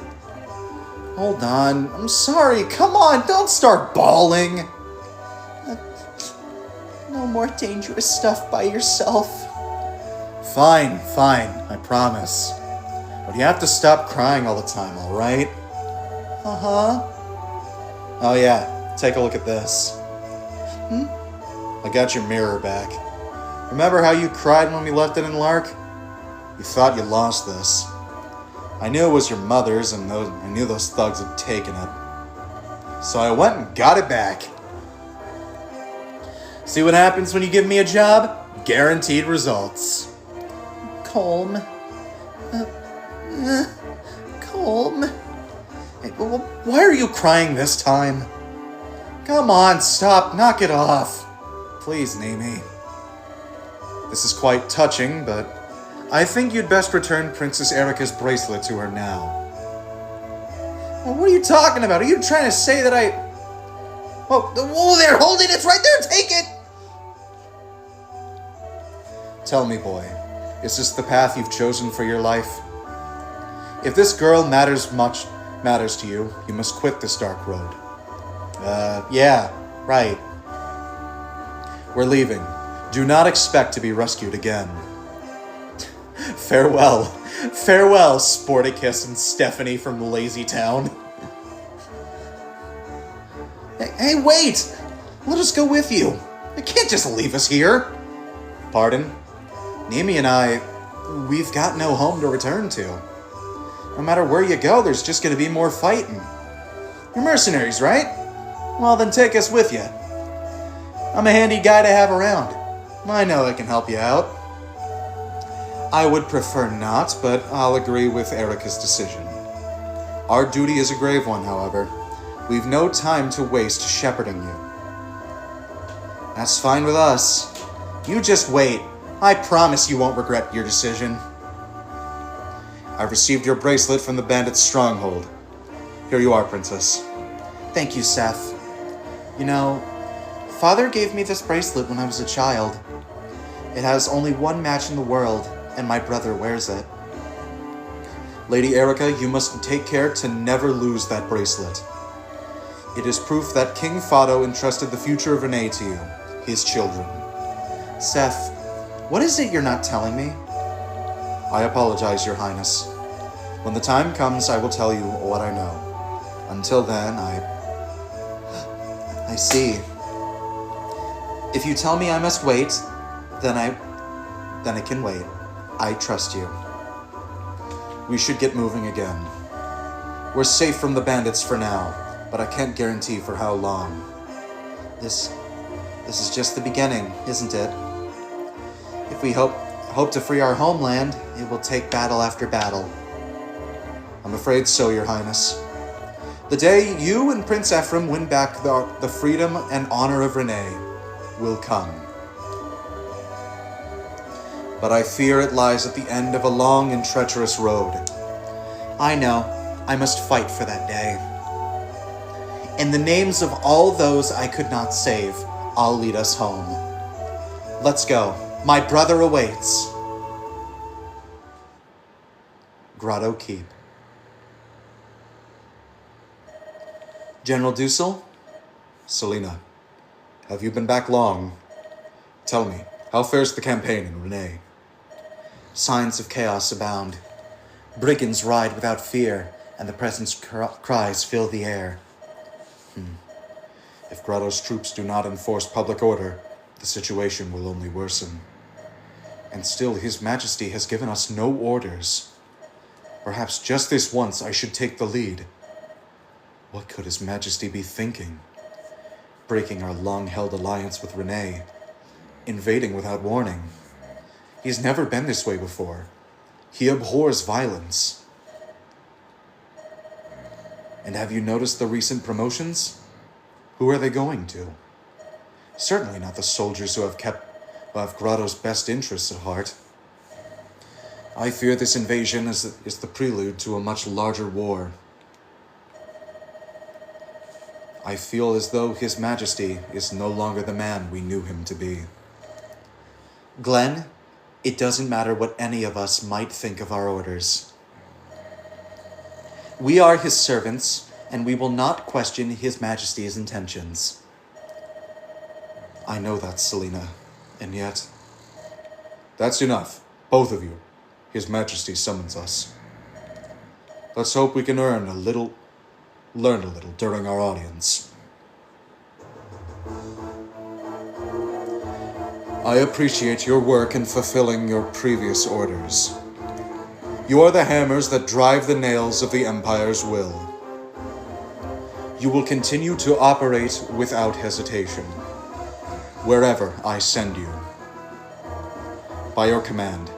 Hold on, I'm sorry, come on, don't start bawling. No more dangerous stuff by yourself. Fine, I promise. But you have to stop crying all the time, alright? Uh-huh. Oh yeah, take a look at this. I got your mirror back. Remember how you cried when we left it in Lark? You thought you lost this. I knew it was your mother's, and I knew those thugs had taken it. So I went and got it back. See what happens when you give me a job? Guaranteed results. Calm. Calm. Hey, why are you crying this time? Come on, stop, knock it off. Please, Nemi. This is quite touching, but I think you'd best return Princess Erica's bracelet to her now. Well, what are you talking about? Are you trying to say that I... Oh, there, hold it, it's right there, take it! Tell me, boy, is this the path you've chosen for your life? If this girl matters to you, you must quit this dark road. Yeah, right. We're leaving. Do not expect to be rescued again. Farewell. Farewell, Sporticus and Stephanie from Lazy Town. Hey, wait! Let us go with you. You can't just leave us here. Pardon? Nemi and we've got no home to return to. No matter where you go, there's just going to be more fighting. You're mercenaries, right? Well, then take us with you. I'm a handy guy to have around. I know I can help you out. I would prefer not, but I'll agree with Erica's decision. Our duty is a grave one, however. We've no time to waste shepherding you. That's fine with us. You just wait. I promise you won't regret your decision. I've received your bracelet from the bandit's stronghold. Here you are, Princess. Thank you, Seth. You know, Father gave me this bracelet when I was a child. It has only one match in the world, and my brother wears it. Lady Erica, you must take care to never lose that bracelet. It is proof that King Fado entrusted the future of Renee to you, his children. Seth, what is it you're not telling me? I apologize, Your Highness. When the time comes, I will tell you what I know. Until then, I see. If you tell me I must wait, then I can wait. I trust you. We should get moving again. We're safe from the bandits for now, but I can't guarantee for how long. This is just the beginning, isn't it? If we hope to free our homeland, it will take battle after battle. I'm afraid so, Your Highness. The day you and Prince Ephraim win back the freedom and honor of Renee will come. But I fear it lies at the end of a long and treacherous road. I know. I must fight for that day. In the names of all those I could not save, I'll lead us home. Let's go. My brother awaits. Grotto Keep. General Dussel? Selena, have you been back long? Tell me, how fares the campaign in Renee? Signs of chaos abound. Brigands ride without fear, and the Presence cries fill the air. If Grotto's troops do not enforce public order, the situation will only worsen. And still, His Majesty has given us no orders. Perhaps just this once I should take the lead. What could His Majesty be thinking? Breaking our long-held alliance with Renee. Invading without warning. He's never been this way before. He abhors violence. And have you noticed the recent promotions? Who are they going to? Certainly not the soldiers who have Grotto's best interests at heart. I fear this invasion is the prelude to a much larger war. I feel as though His Majesty is no longer the man we knew him to be. Glenn, it doesn't matter what any of us might think of our orders. We are His servants, and we will not question His Majesty's intentions. I know that, Selena, and yet... That's enough, both of you. His Majesty summons us. Let's hope we can learn a little during our audience. I appreciate your work in fulfilling your previous orders. You are the hammers that drive the nails of the Empire's will. You will continue to operate without hesitation, wherever I send you. By your command.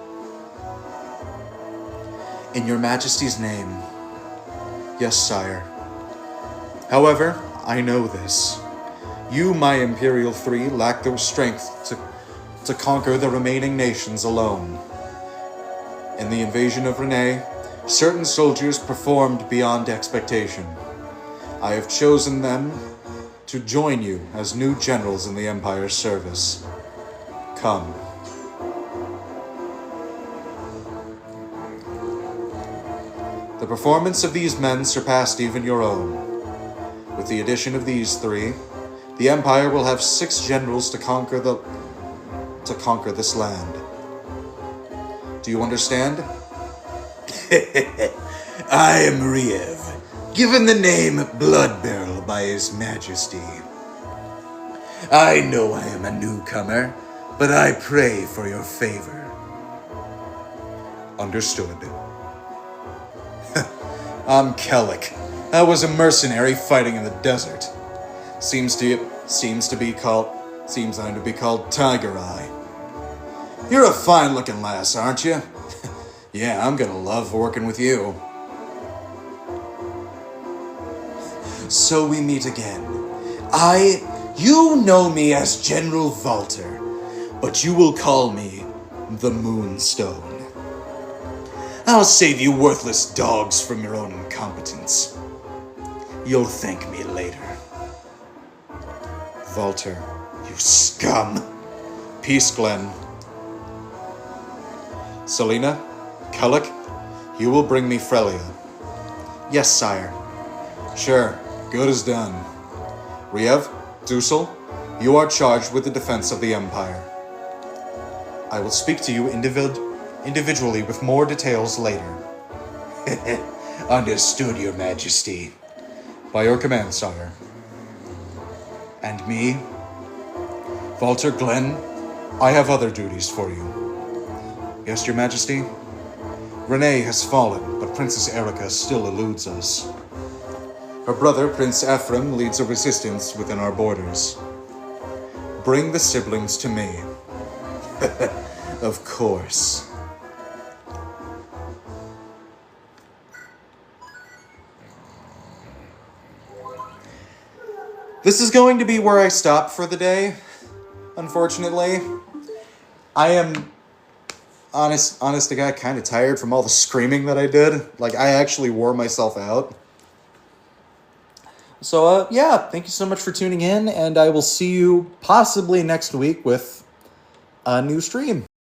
In your Majesty's name. Yes, sire. However, I know this. You, my Imperial Three, lack the strength to conquer the remaining nations alone. In the invasion of Renee, certain soldiers performed beyond expectation. I have chosen them to join you as new generals in the Empire's service. Come. The performance of these men surpassed even your own. With the addition of these three, the Empire will have 6 generals to conquer this land. Do you understand? I am Riev, given the name Bloodbarrel by His Majesty. I know I am a newcomer, but I pray for your favor. Understood. I'm Kellic. I was a mercenary fighting in the desert. Seems I'm to be called Tiger Eye. You're a fine-looking lass, aren't you? Yeah, I'm gonna love working with you. So we meet again. You know me as General Valter, but you will call me the Moonstone. I'll save you worthless dogs from your own incompetence. You'll thank me later. Valter, you scum. Peace, Glenn. Selena, Kellic, you will bring me Frelia. Yes, sire. Sure, good as done. Riev, Dusel, you are charged with the defense of the Empire. I will speak to you individually with more details later. Understood, Your Majesty. By your command, sire. And me? Walter Glenn, I have other duties for you. Yes, Your Majesty? Renee has fallen, but Princess Erica still eludes us. Her brother, Prince Ephraim, leads a resistance within our borders. Bring the siblings to me. Of course. This is going to be where I stop for the day, unfortunately. I am, honest to God, kind of tired from all the screaming that I did. Like, I actually wore myself out. So, yeah, thank you so much for tuning in, and I will see you possibly next week with a new stream.